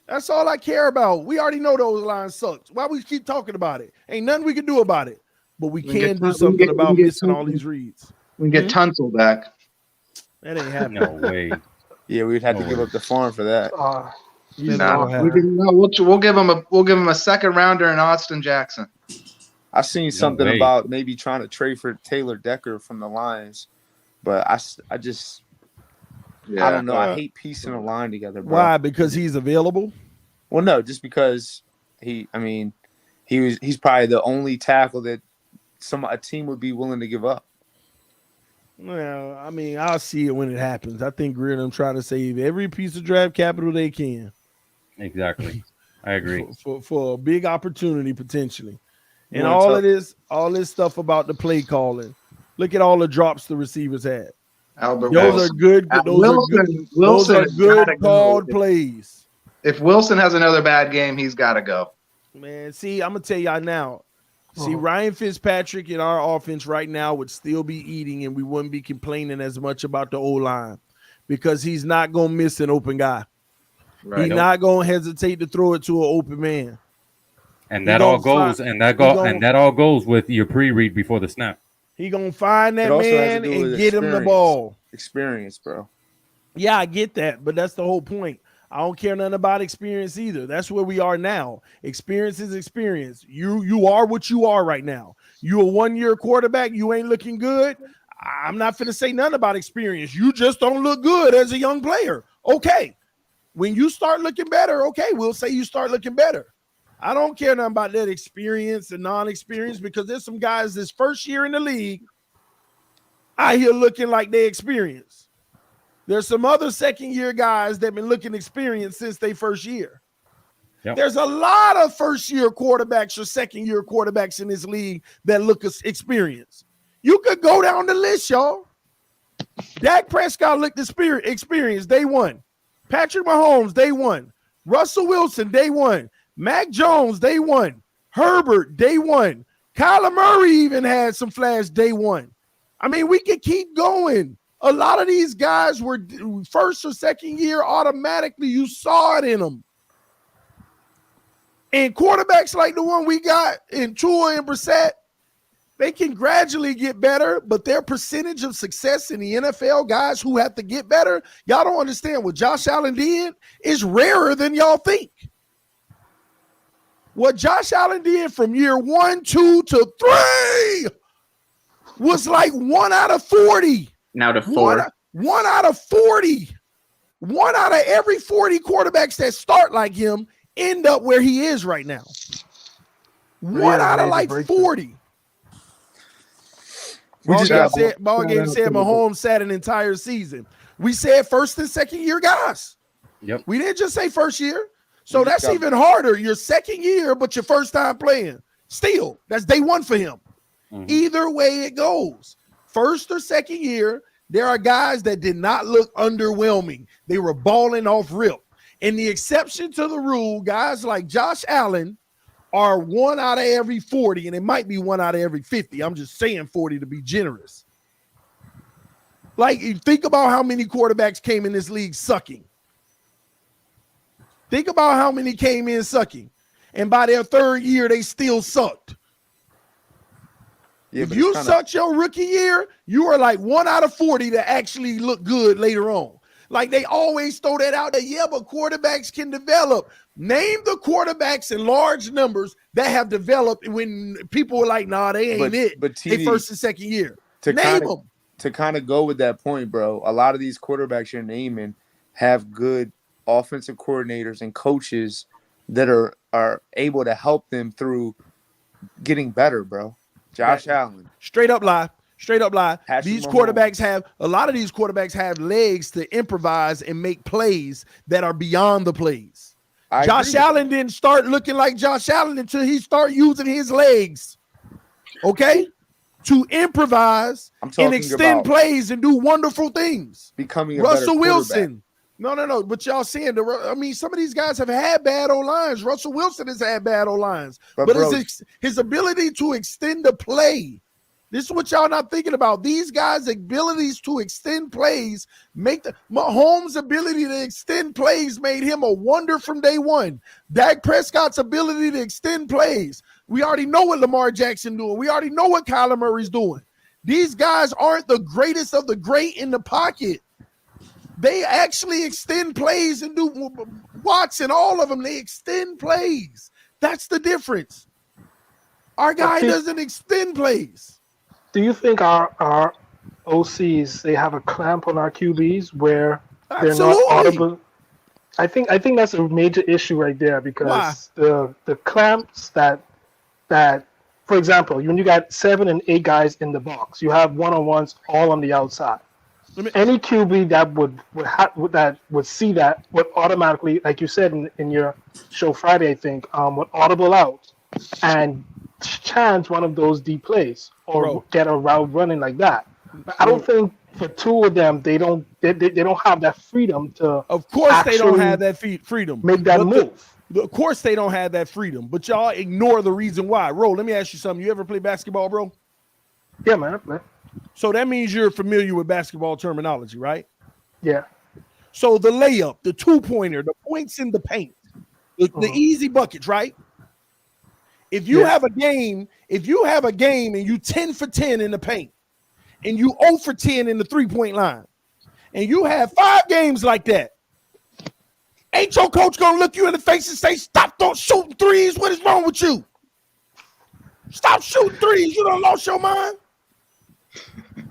That's all I care about. We already know those lines sucks. Why we keep talking about it? Ain't nothing we can do about it. But we can do something about missing all these reads. We can get Tunsil back. That ain't happening. No way. Yeah, we'd have to give up the farm for that. We'll give him a second rounder in Austin Jackson. I've seen something about maybe trying to trade for Taylor Decker from the Lions, but I don't know. I hate piecing a line together, bro. Why? Because he's available? Well, no, just because he's probably the only tackle that a team would be willing to give up. Well, I mean, I'll see it when it happens. I think Greer and them trying to save every piece of draft capital they can. Exactly. I agree. For a big opportunity potentially. And all this stuff about the play calling. Look at all the drops the receivers had. Those are good. Those are good called plays. If Wilson has another bad game, he's got to go. Man, see, I'm gonna tell y'all now. See, Ryan Fitzpatrick in our offense right now would still be eating, and we wouldn't be complaining as much about the O-line because he's not gonna miss an open guy. Right. He's not gonna hesitate to throw it to an open man. And that all goes with your pre-read before the snap. He gonna find that man and get him the ball. Experience, bro. Yeah, I get that, but that's the whole point. I don't care nothing about experience either. That's where we are now. Experience is experience. You are what you are right now. You a 1-year quarterback. You ain't looking good. I'm not finna say nothing about experience. You just don't look good as a young player. Okay. When you start looking better, okay, we'll say you start looking better. I don't care nothing about that experience and non-experience because there's some guys this first year in the league out here looking like they experienced. There's some other second-year guys that have been looking experienced since their first year. Yep. There's a lot of first-year quarterbacks or second-year quarterbacks in this league that look experienced. You could go down the list, y'all. Dak Prescott looked experienced day one. Patrick Mahomes, day one. Russell Wilson, day one. Mac Jones, day one. Herbert, day one. Kyler Murray even had some flash day one. I mean, we could keep going. A lot of these guys were first or second year automatically. You saw it in them. And quarterbacks like the one we got in Tua and Brissett, they can gradually get better, but their percentage of success in the NFL, guys who have to get better, y'all don't understand what Josh Allen did is rarer than y'all think. What Josh Allen did from year 1, 2 to 3 was like 1 out of 40. Now to 4. One out of 40. 1 out of every 40 quarterbacks that start like him end up where he is right now. 1 out of like 40. Ball game said Mahomes sat an entire season. We said first and second year guys. Yep. We didn't just say first year. So that's even harder. Your second year, but your first time playing. Still, that's day one for him. Mm-hmm. Either way it goes. First or second year, there are guys that did not look underwhelming. They were balling off rip. And the exception to the rule, guys like Josh Allen are 1 out of every 40, and it might be 1 out of every 50. I'm just saying 40 to be generous. Like, think about how many quarterbacks came in this league sucking. Think about how many came in sucking. And by their third year, they still sucked. Yeah, if you sucked your rookie year, you are like 1 out of 40 that actually look good later on. Like they always throw that out there. Yeah, but quarterbacks can develop. Name the quarterbacks in large numbers that have developed when people were like, nah, they ain't it. But they first and second year. Name them. To kind of go with that point, bro, a lot of these quarterbacks you're naming have good offensive coordinators and coaches that are able to help them through getting better, bro. Josh Allen. Straight up lie. These quarterbacks have a lot of these quarterbacks have legs to improvise and make plays that are beyond the plays. Josh Allen didn't start looking like Josh Allen until he started using his legs. Okay? To improvise and extend plays and do wonderful things. Becoming a Russell better Wilson. No. But y'all saying some of these guys have had bad O-lines. Russell Wilson has had bad O-lines. But his ability to extend the play. This is what y'all not thinking about. These guys' abilities to extend plays Mahomes' ability to extend plays made him a wonder from day one. Dak Prescott's ability to extend plays. We already know what Lamar Jackson doing. We already know what Kyler Murray's doing. These guys aren't the greatest of the great in the pocket. They actually extend plays and do Watson, all of them. They extend plays. That's the difference. Our guy doesn't extend plays. Do you think our OCs, they have a clamp on our QBs where they're not audible? I think that's a major issue right there because the clamps that for example, when you got 7 and 8 guys in the box, you have one-on-ones all on the outside. Any QB that would see that would automatically, like you said in your show Friday, I think, would audible out and chance one of those deep plays or get a route running like that. But I don't think for two of them they don't have that freedom to. Of course, they don't have that freedom. Make that move. Of course, they don't have that freedom. But y'all ignore the reason why. Ro, let me ask you something. You ever play basketball, bro? Yeah, man. I play. So that means you're familiar with basketball terminology, right? Yeah. So the layup, the two-pointer, the points in the paint, the easy buckets, right? If you have a game and you 10 for 10 in the paint and you 0 for 10 in the three-point line and you have 5 games like that, ain't your coach going to look you in the face and say, stop shooting threes? What is wrong with you? Stop shooting threes. You done lost your mind?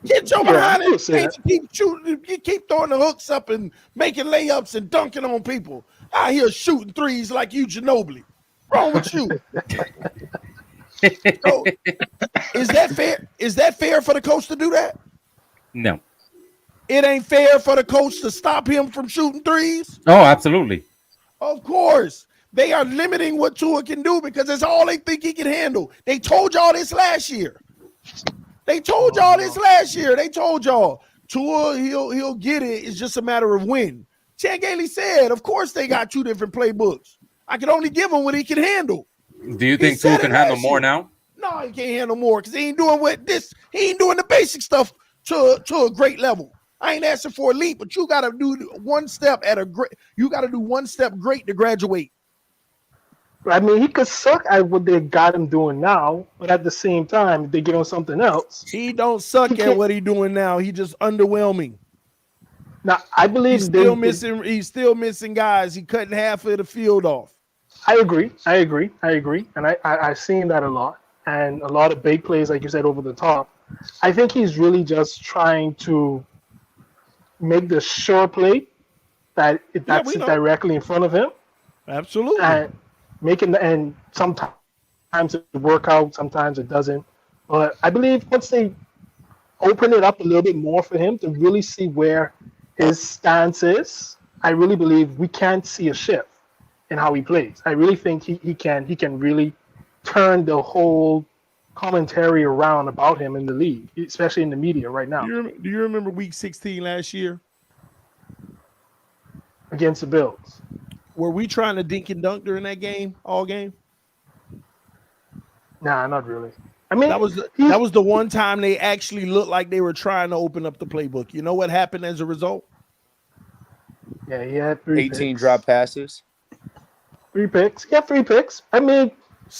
Get your behind it. Keep shooting. You keep throwing the hooks up and making layups and dunking on people. Out here shooting threes like you Ginobili. Wrong with you? So, is that fair? Is that fair for the coach to do that? No. It ain't fair for the coach to stop him from shooting threes? Oh, absolutely. Of course. They are limiting what Tua can do because that's all they think he can handle. They told y'all this last year. They told y'all Tua, he'll get it. It's just a matter of when. Chan Gailey said, of course they got 2 different playbooks. I can only give him what he can handle. Do you think Tua can handle more now? No, he can't handle more because he ain't doing He ain't doing the basic stuff to a great level. I ain't asking for a leap, but you got to do one step great to graduate. I mean, he could suck at what they got him doing now, but at the same time, if they give him something else. He don't suck at what he's doing now. He just underwhelming. Now, I believe he's still missing guys. He cutting half of the field off. I agree. And I've seen that a lot. And a lot of big plays, like you said, over the top. I think he's really just trying to make the sure play that's directly in front of him. Absolutely. And sometimes it works out, sometimes it doesn't. But I believe once they open it up a little bit more for him to really see where his stance is, I really believe we can see a shift in how he plays. I really think he can really turn the whole commentary around about him in the league, especially in the media right now. Do you remember Week 16 last year against the Bills? Were we trying to dink and dunk during that game, all game? Nah, not really. I mean, that was the one time they actually looked like they were trying to open up the playbook. You know what happened as a result? Yeah, he had 18 drop passes. 3 picks. He had 3 picks. I mean,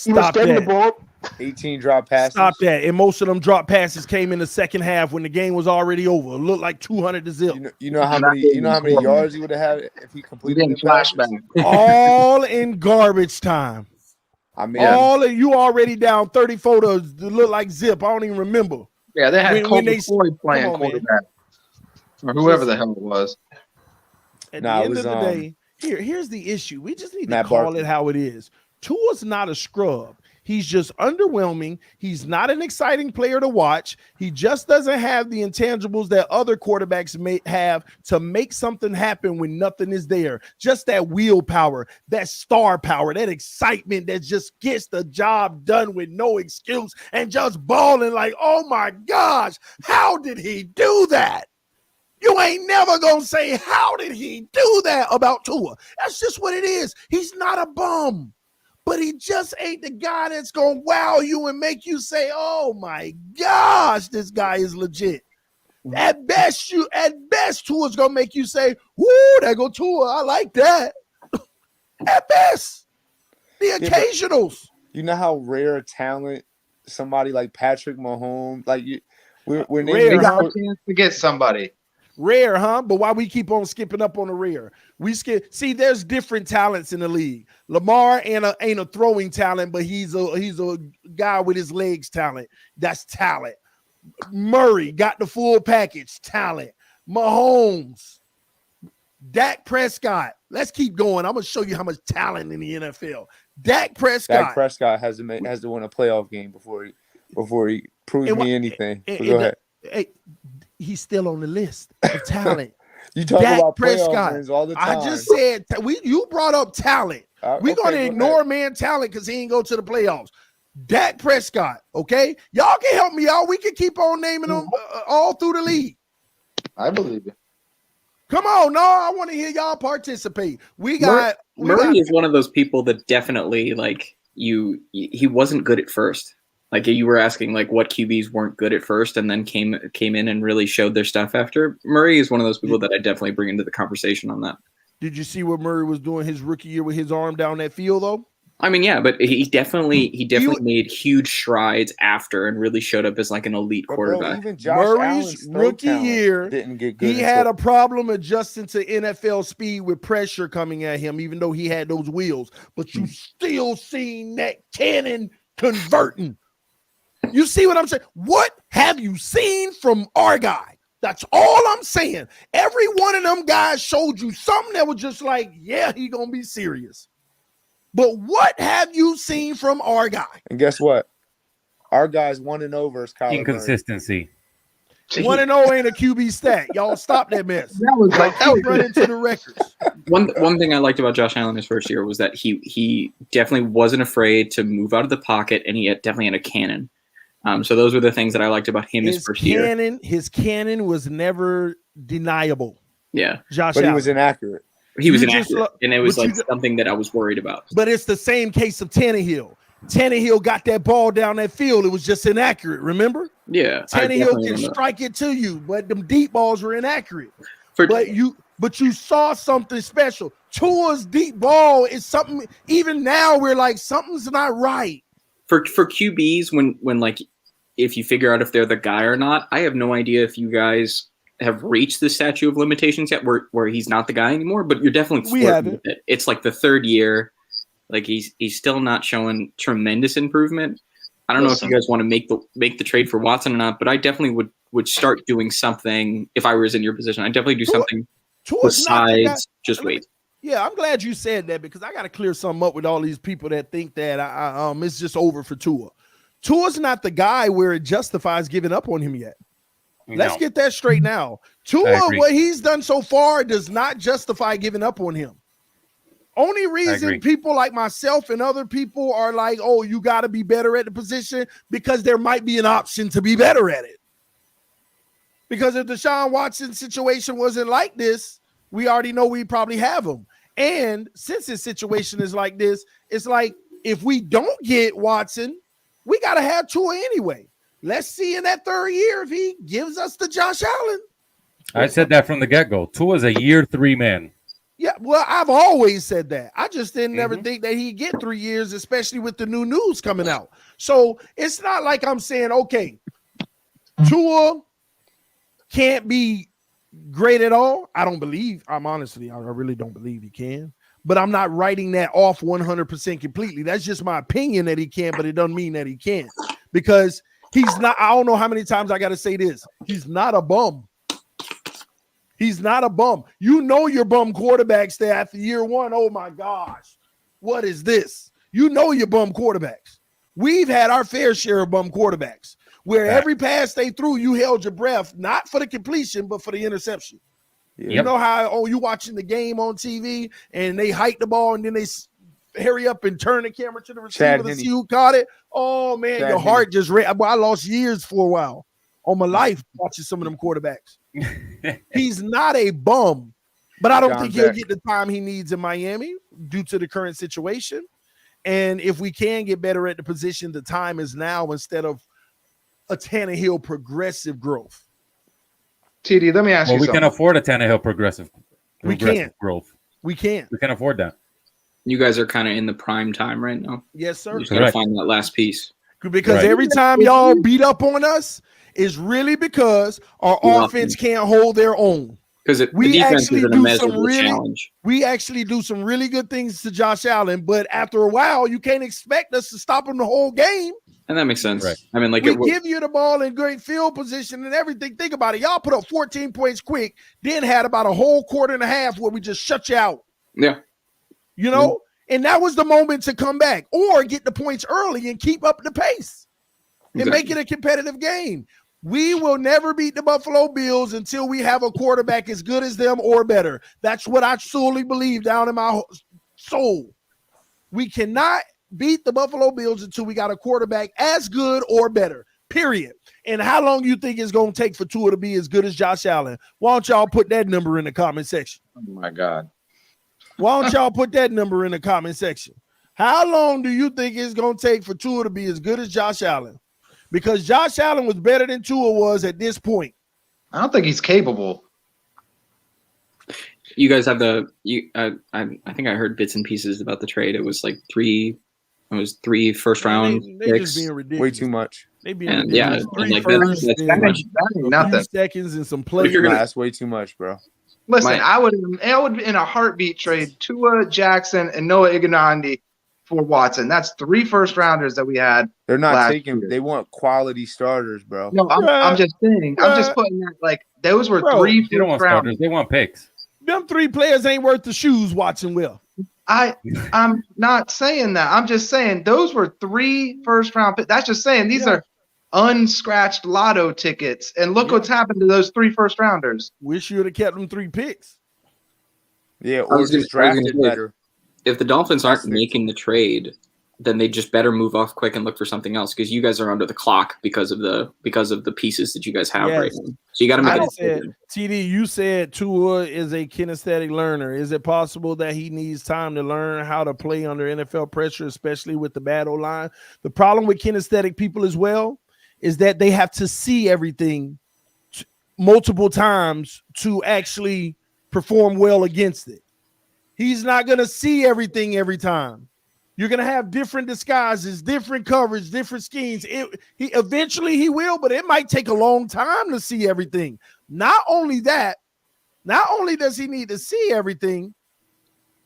he was getting the ball. 18 drop passes. Stop that. And most of them drop passes came in the second half when the game was already over. It looked like 200 to zip. You know how many yards he would have had if he completed the flashback. All in garbage time. I mean, you already down 30 photos that look like zip. I don't even remember. Yeah, they had Colt McCoy playing quarterback. Or whoever the hell it was. At the end of the day, here's the issue. We just need to call it how it is. Tua's not a scrub. He's just underwhelming. He's not an exciting player to watch. He just doesn't have the intangibles that other quarterbacks may have to make something happen when nothing is there. Just that willpower, that star power, that excitement that just gets the job done with no excuse and just balling like, oh my gosh, how did he do that? You ain't never gonna say, how did he do that about Tua? That's just what it is. He's not a bum, but he just ain't the guy that's gonna wow you and make you say, oh my gosh, this guy is legit. At best, Tua's gonna make you say, whoo, there go Tua. I like that. At best. The occasionals. You know how rare a talent somebody like Patrick Mahomes, like we're Rare, We got huh? a chance to get somebody. Rare, huh? But why we keep on skipping up on the rare? We skip. See, there's different talents in the league. Lamar ain't a throwing talent, but he's a guy with his legs talent. That's talent. Murray got the full package, talent. Mahomes, Dak Prescott. Let's keep going. I'm gonna show you how much talent in the NFL. Dak Prescott has to win a playoff game before he proves me anything. Go ahead. He's still on the list of talent. You talk Dak about Prescott playoff wins all the time. I just said you brought up talent. We're gonna ignore man talent because he ain't go to the playoffs. Dak Prescott, okay? Y'all can help me out. We can keep on naming them all through the league. I believe it. Come on, no, I want to hear y'all participate. Murray is one of those people that definitely he wasn't good at first. Like you were asking, like what QBs weren't good at first, and then came in and really showed their stuff after. Murray is one of those people that I definitely bring into the conversation on that. Did you see what Murray was doing his rookie year with his arm down that field though? I mean, yeah, but he definitely made huge strides after and really showed up as like an elite quarterback. Even Josh Murray's rookie year didn't get good. He had a problem adjusting to NFL speed with pressure coming at him, even though he had those wheels. But you still seen that cannon converting. You see what I'm saying? What have you seen from our guy? That's all I'm saying. Every one of them guys showed you something that was just like, yeah, he gonna be serious. But what have you seen from our guy? And guess what? Our guy's 1-0 versus Kyler Inconsistency. 1-0 ain't a QB stat. Y'all stop that mess. That was running to the records. One thing I liked about Josh Allen his first year was that he definitely wasn't afraid to move out of the pocket, and he definitely had a cannon. So those were the things that I liked about him his first year. His cannon was never deniable. Yeah, Josh But Allen. he was inaccurate. He was inaccurate, and it was like something that I was worried about. But it's the same case of Tannehill. Tannehill got that ball down that field. It was just inaccurate, remember? Yeah. Tannehill can strike it to you, but them deep balls were inaccurate. But you saw something special. Tua's deep ball is something, even now we're like, something's not right. For QBs, when like, if you figure out if they're the guy or not, I have no idea if you guys have reached the statute of limitations yet where he's not the guy anymore, but you're definitely flirting with it. It's like the third year. Like he's still not showing tremendous improvement. I don't know if you guys want to make the trade for Watson or not, but I definitely would start doing something if I was in your position. I'd definitely do something besides just wait. Yeah, I'm glad you said that because I got to clear something up with all these people that think that it's just over for Tua. Tua's not the guy where it justifies giving up on him yet. Let's get that straight now. Tua, what he's done so far does not justify giving up on him. Only reason people like myself and other people are like, oh, you got to be better at the position because there might be an option to be better at it. Because if the Deshaun Watson situation wasn't like this, we already know we probably have him. And since his situation is like this, it's like if we don't get Watson, we got to have Tua anyway. Let's see in that third year if he gives us the Josh Allen. I said that from the get-go. Tua's a year 3 man. Yeah, well, I've always said that. I just didn't ever think that he'd get 3 years, especially with the new news coming out. So it's not like I'm saying, okay, Tua can't be great at all. I really don't believe he can. But I'm not writing that off 100% completely. That's just my opinion that he can, but it doesn't mean that he can't. Because he's not, I don't know how many times I got to say this. He's not a bum. He's not a bum. You know your bum quarterbacks there after year one. Oh, my gosh. What is this? You know your bum quarterbacks. We've had our fair share of bum quarterbacks where every pass they threw, you held your breath, not for the completion, but for the interception. Yep. You know how, you watching the game on TV and they hike the ball and then they hurry up and turn the camera to the receiver to see who caught it. Oh, man, your heart just ran. I lost years for a while. on my life watching some of them quarterbacks. He's not a bum, but I don't think he'll get the time he needs in Miami due to the current situation. And if we can get better at the position, the time is now instead of a Tannehill progressive growth. TD, let me ask you something. We can afford a Tannehill progressive growth. We can't. We can afford that. You guys are kind of in the prime time right now. Yes, sir. You just gotta find that last piece. Because every time y'all beat up on us is really because our offense can't hold their own. Because we actually do some really good things to Josh Allen, but after a while, you can't expect us to stop him the whole game. And that makes sense. Right. I mean, like we give you the ball in great field position and everything. Think about it. Y'all put up 14 points quick, then had about a whole quarter and a half where we just shut you out. Yeah. You know, and that was the moment to come back or get the points early and keep up the pace and make it a competitive game. We will never beat the Buffalo Bills until we have a quarterback as good as them or better. That's what I truly believe down in my soul. We cannot beat the Buffalo Bills until we got a quarterback as good or better, period. And how long you think it's going to take for Tua to be as good as Josh Allen? Why don't y'all put that number in the comment section? Oh, my God. Why don't y'all put that number in the comment section? How long do you think it's going to take for Tua to be as good as Josh Allen? Because Josh Allen was better than Tua was at this point. I don't think he's capable. You guys have I think I heard bits and pieces about the trade. It was like three first round they picks. Just being ridiculous. Way too much. They being and ridiculous. Yeah, and like that's nothing. Seconds and some plays. That's way too much, bro. Listen, I would in a heartbeat trade Tua, Jackson, and Noah Iguodala for Watson. That's 3 first rounders that we had. They're not taking. They want quality starters, bro. No, I'm just saying. I'm just putting that like those were 3 They don't want starters. They want picks. Them 3 players ain't worth the shoes Watson will. I'm not saying that. I'm just saying those were 3 first round picks. That's just saying these are unscratched lotto tickets. And look what's happened to those 3 first rounders. Wish you would have kept them 3 picks. Yeah, or just drafted better. If the Dolphins aren't making the trade, then they just better move off quick and look for something else because you guys are under the clock because of the pieces that you guys have right now. So you got to make it. TD, you said Tua is a kinesthetic learner. Is it possible that he needs time to learn how to play under NFL pressure, especially with the bad O-line? The problem with kinesthetic people as well is that they have to see everything multiple times to actually perform well against it. He's not going to see everything every time. You're going to have different disguises, different coverage, different schemes. Eventually he will, but it might take a long time to see everything. Not only that, not only does he need to see everything,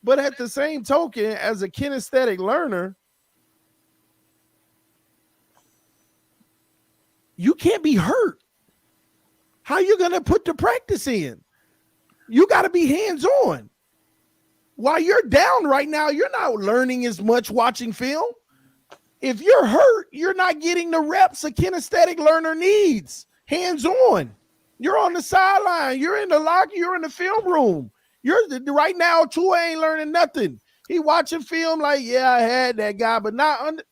but at the same token, as a kinesthetic learner, you can't be hurt. How you going to put the practice in? You got to be hands-on. While you're down right now, you're not learning as much watching film. If you're hurt, you're not getting the reps a kinesthetic learner needs. Hands-on. You're on the sideline. You're in the locker. You're in the film room. Right now, Tua ain't learning nothing. He watching film like, yeah, I had that guy, but not under.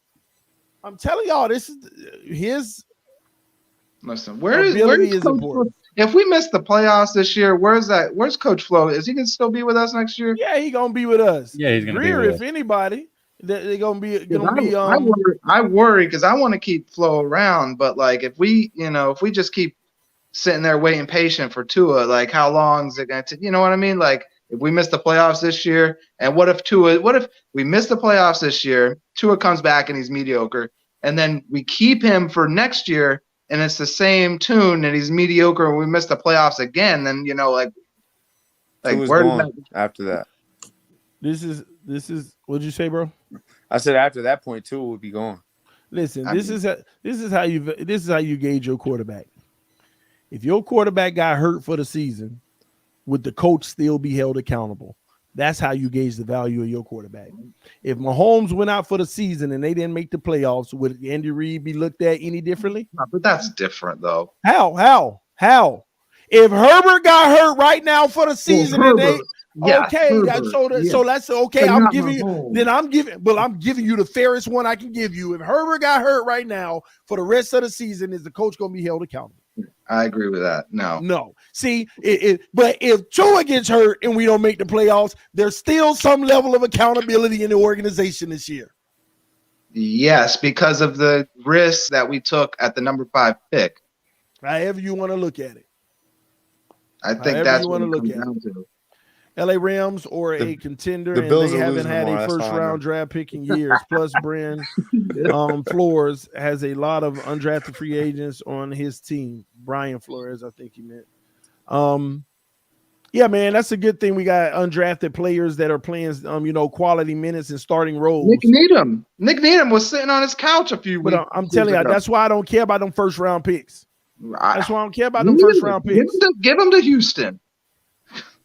I'm telling y'all, this is his. Listen, where is important. If we miss the playoffs this year, where's Coach Flo? Is he gonna still be with us next year? Yeah, he's gonna be with us. Yeah, he's gonna be with us. If anybody, they're gonna be. I worry because I want to keep Flo around, but like if we just keep sitting there waiting patient for Tua, like how long is it gonna take? You know what I mean? Like if we miss the playoffs this year, and what if we miss the playoffs this year? Tua comes back and he's mediocre, and then we keep him for next year. And it's the same tune, and he's mediocre, and we miss the playoffs again. Then like where after that? This is what'd you say, bro? I said after that point, Tua would be gone. Listen, this is how you gauge your quarterback. If your quarterback got hurt for the season, would the coach still be held accountable? That's how you gauge the value of your quarterback. If Mahomes went out for the season and they didn't make the playoffs, would Andy Reid be looked at any differently? But that's different, though. How? If Herbert got hurt right now for the season, and so that's okay. I'm giving you the fairest one I can give you. If Herbert got hurt right now for the rest of the season, is the coach going to be held accountable? I agree with that. No. See, but if Tua gets hurt and we don't make the playoffs, there's still some level of accountability in the organization this year. Yes, because of the risks that we took at the number 5 pick. However you want to look at it. I think that's what it comes at down to. LA Rams or a contender, the and Bills they are haven't losing had tomorrow, a that's all I know. first-round draft pick in years. Plus, Bryn Flores has a lot of undrafted free agents on his team. Brian Flores, I think he meant. Yeah, man, that's a good thing. We got undrafted players that are playing, quality minutes and starting roles. Nick Needham was sitting on his couch a few weeks. But I'm telling you, that's why I don't care about them first-round picks. That's why I don't care about them first-round picks. Give them to Houston.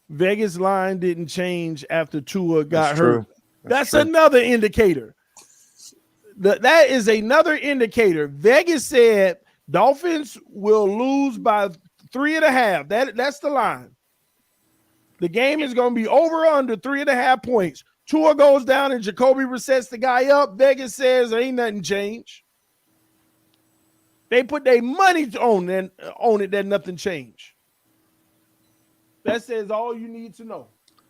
Vegas line didn't change after Tua got That's hurt. true. That's another indicator. That is another indicator. Vegas said Dolphins will lose by 3.5. That's the line. The game is going to be over or under 3.5 points. Tua goes down and Jacoby resets the guy up. Vegas says ain't nothing changed. They put their money on it that nothing changed. That says all you need to know.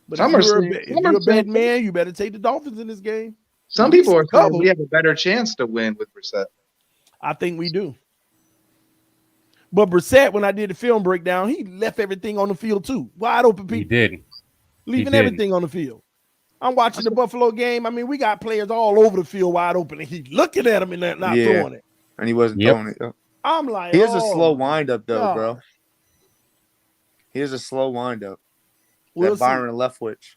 But if you're a bad man, you better take the Dolphins in this game. Some people are saying we have a better chance to win with Brissett. I think we do. But Brissett, when I did the film breakdown, he left everything on the field too. Wide open people. He did. Leaving everything on the field. I'm watching the Buffalo game. I mean, we got players all over the field wide open, and he's looking at them and not throwing it. And he wasn't throwing it. I'm like, here's a slow windup, though, bro. God. Here's a slow windup. We'll Byron Leftwich.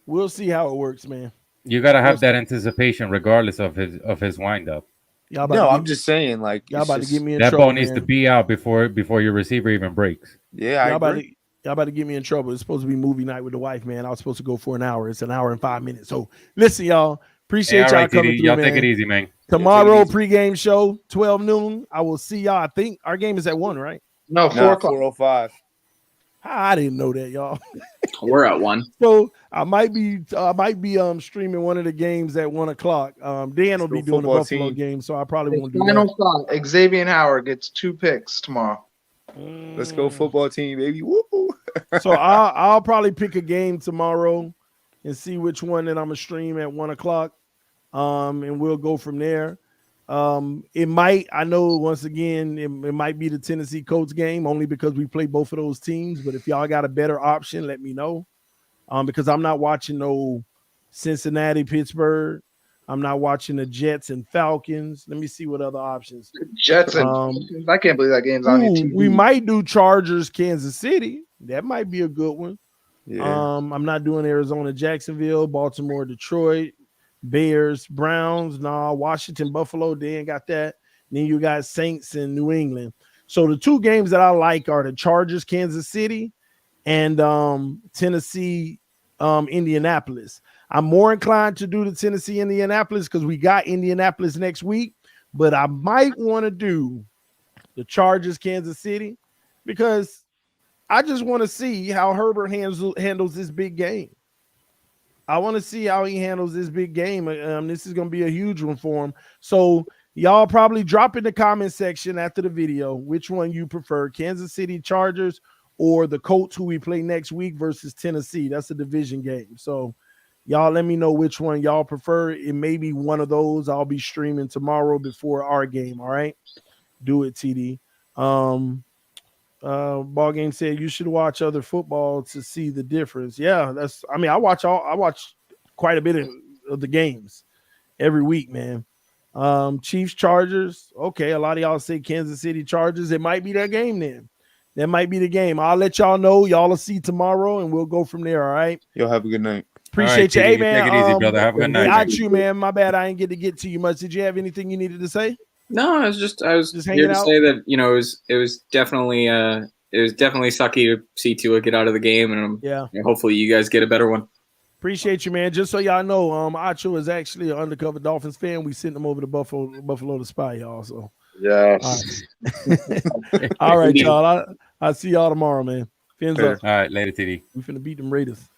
We'll see how it works, man. You gotta have that anticipation, regardless of his windup. No, I'm just saying, like, y'all about to get me in that trouble. That ball needs to be out before your receiver even breaks. Yeah, y'all about to get me in trouble. It's supposed to be movie night with the wife, man. I was supposed to go for an hour. It's an hour and 5 minutes. So listen, y'all. Appreciate y'all coming through, y'all man. take it easy, man. Tomorrow, pregame show, 12 noon. I will see y'all. I think our game is at 1, right? No, 4:05. I didn't know that, y'all. We're at 1. So I might be streaming one of the games at 1 o'clock. Dan will be doing the Buffalo game, so I probably won't do that. Final thought: Xavier Howard gets 2 picks tomorrow. Let's go football team, baby! Woo! So I'll probably pick a game tomorrow and see which one that I'm gonna stream at 1 o'clock, and we'll go from there. It might, I know once again, it might be the Tennessee Colts game only because we play both of those teams. But if y'all got a better option, let me know. Because I'm not watching no Cincinnati, Pittsburgh. I'm not watching the Jets and Falcons. Let me see what other options. Jets and Falcons. I can't believe that game's on your TV. We might do Chargers, Kansas City. That might be a good one. Yeah. I'm not doing Arizona, Jacksonville, Baltimore, Detroit. Bears, Browns, Washington, Buffalo, they ain't got that. Then you got Saints in New England. So the 2 games that I like are the Chargers, Kansas City, and Tennessee, Indianapolis. I'm more inclined to do the Tennessee, Indianapolis because we got Indianapolis next week, but I might want to do the Chargers, Kansas City, because I just want to see how Herbert handles this big game. I want to see how he handles this big game. This is going to be a huge one for him. So y'all probably drop in the comment section after the video which one you prefer, Kansas City Chargers or the Colts, who we play next week, versus Tennessee. That's a division game. So y'all let me know which one y'all prefer. It may be one of those. I'll be streaming tomorrow before our game. All right. Do it, TD. Ball game said you should watch other football to see the difference. Yeah, I watch quite a bit of the games every week, man. Chiefs, Chargers. Okay, a lot of y'all say Kansas City Chargers. It might be that game then. That might be the game. I'll let y'all know. Y'all will see tomorrow, and we'll go from there. All right. Y'all have a good night. Appreciate you. Hey, man. Take it easy, brother. Have a good night. I got you, man. My bad. I didn't get to you much. Did you have anything you needed to say? No, I was just here to say that it was definitely sucky to see Tua get out of the game, and hopefully you guys get a better one. Appreciate you, man. Just so y'all know, Acho is actually an undercover Dolphins fan. We sent him over to Buffalo to spy y'all. So yes. All right, y'all. I'll see y'all tomorrow, man. Fins up. All right, later, TD. We finna beat them Raiders.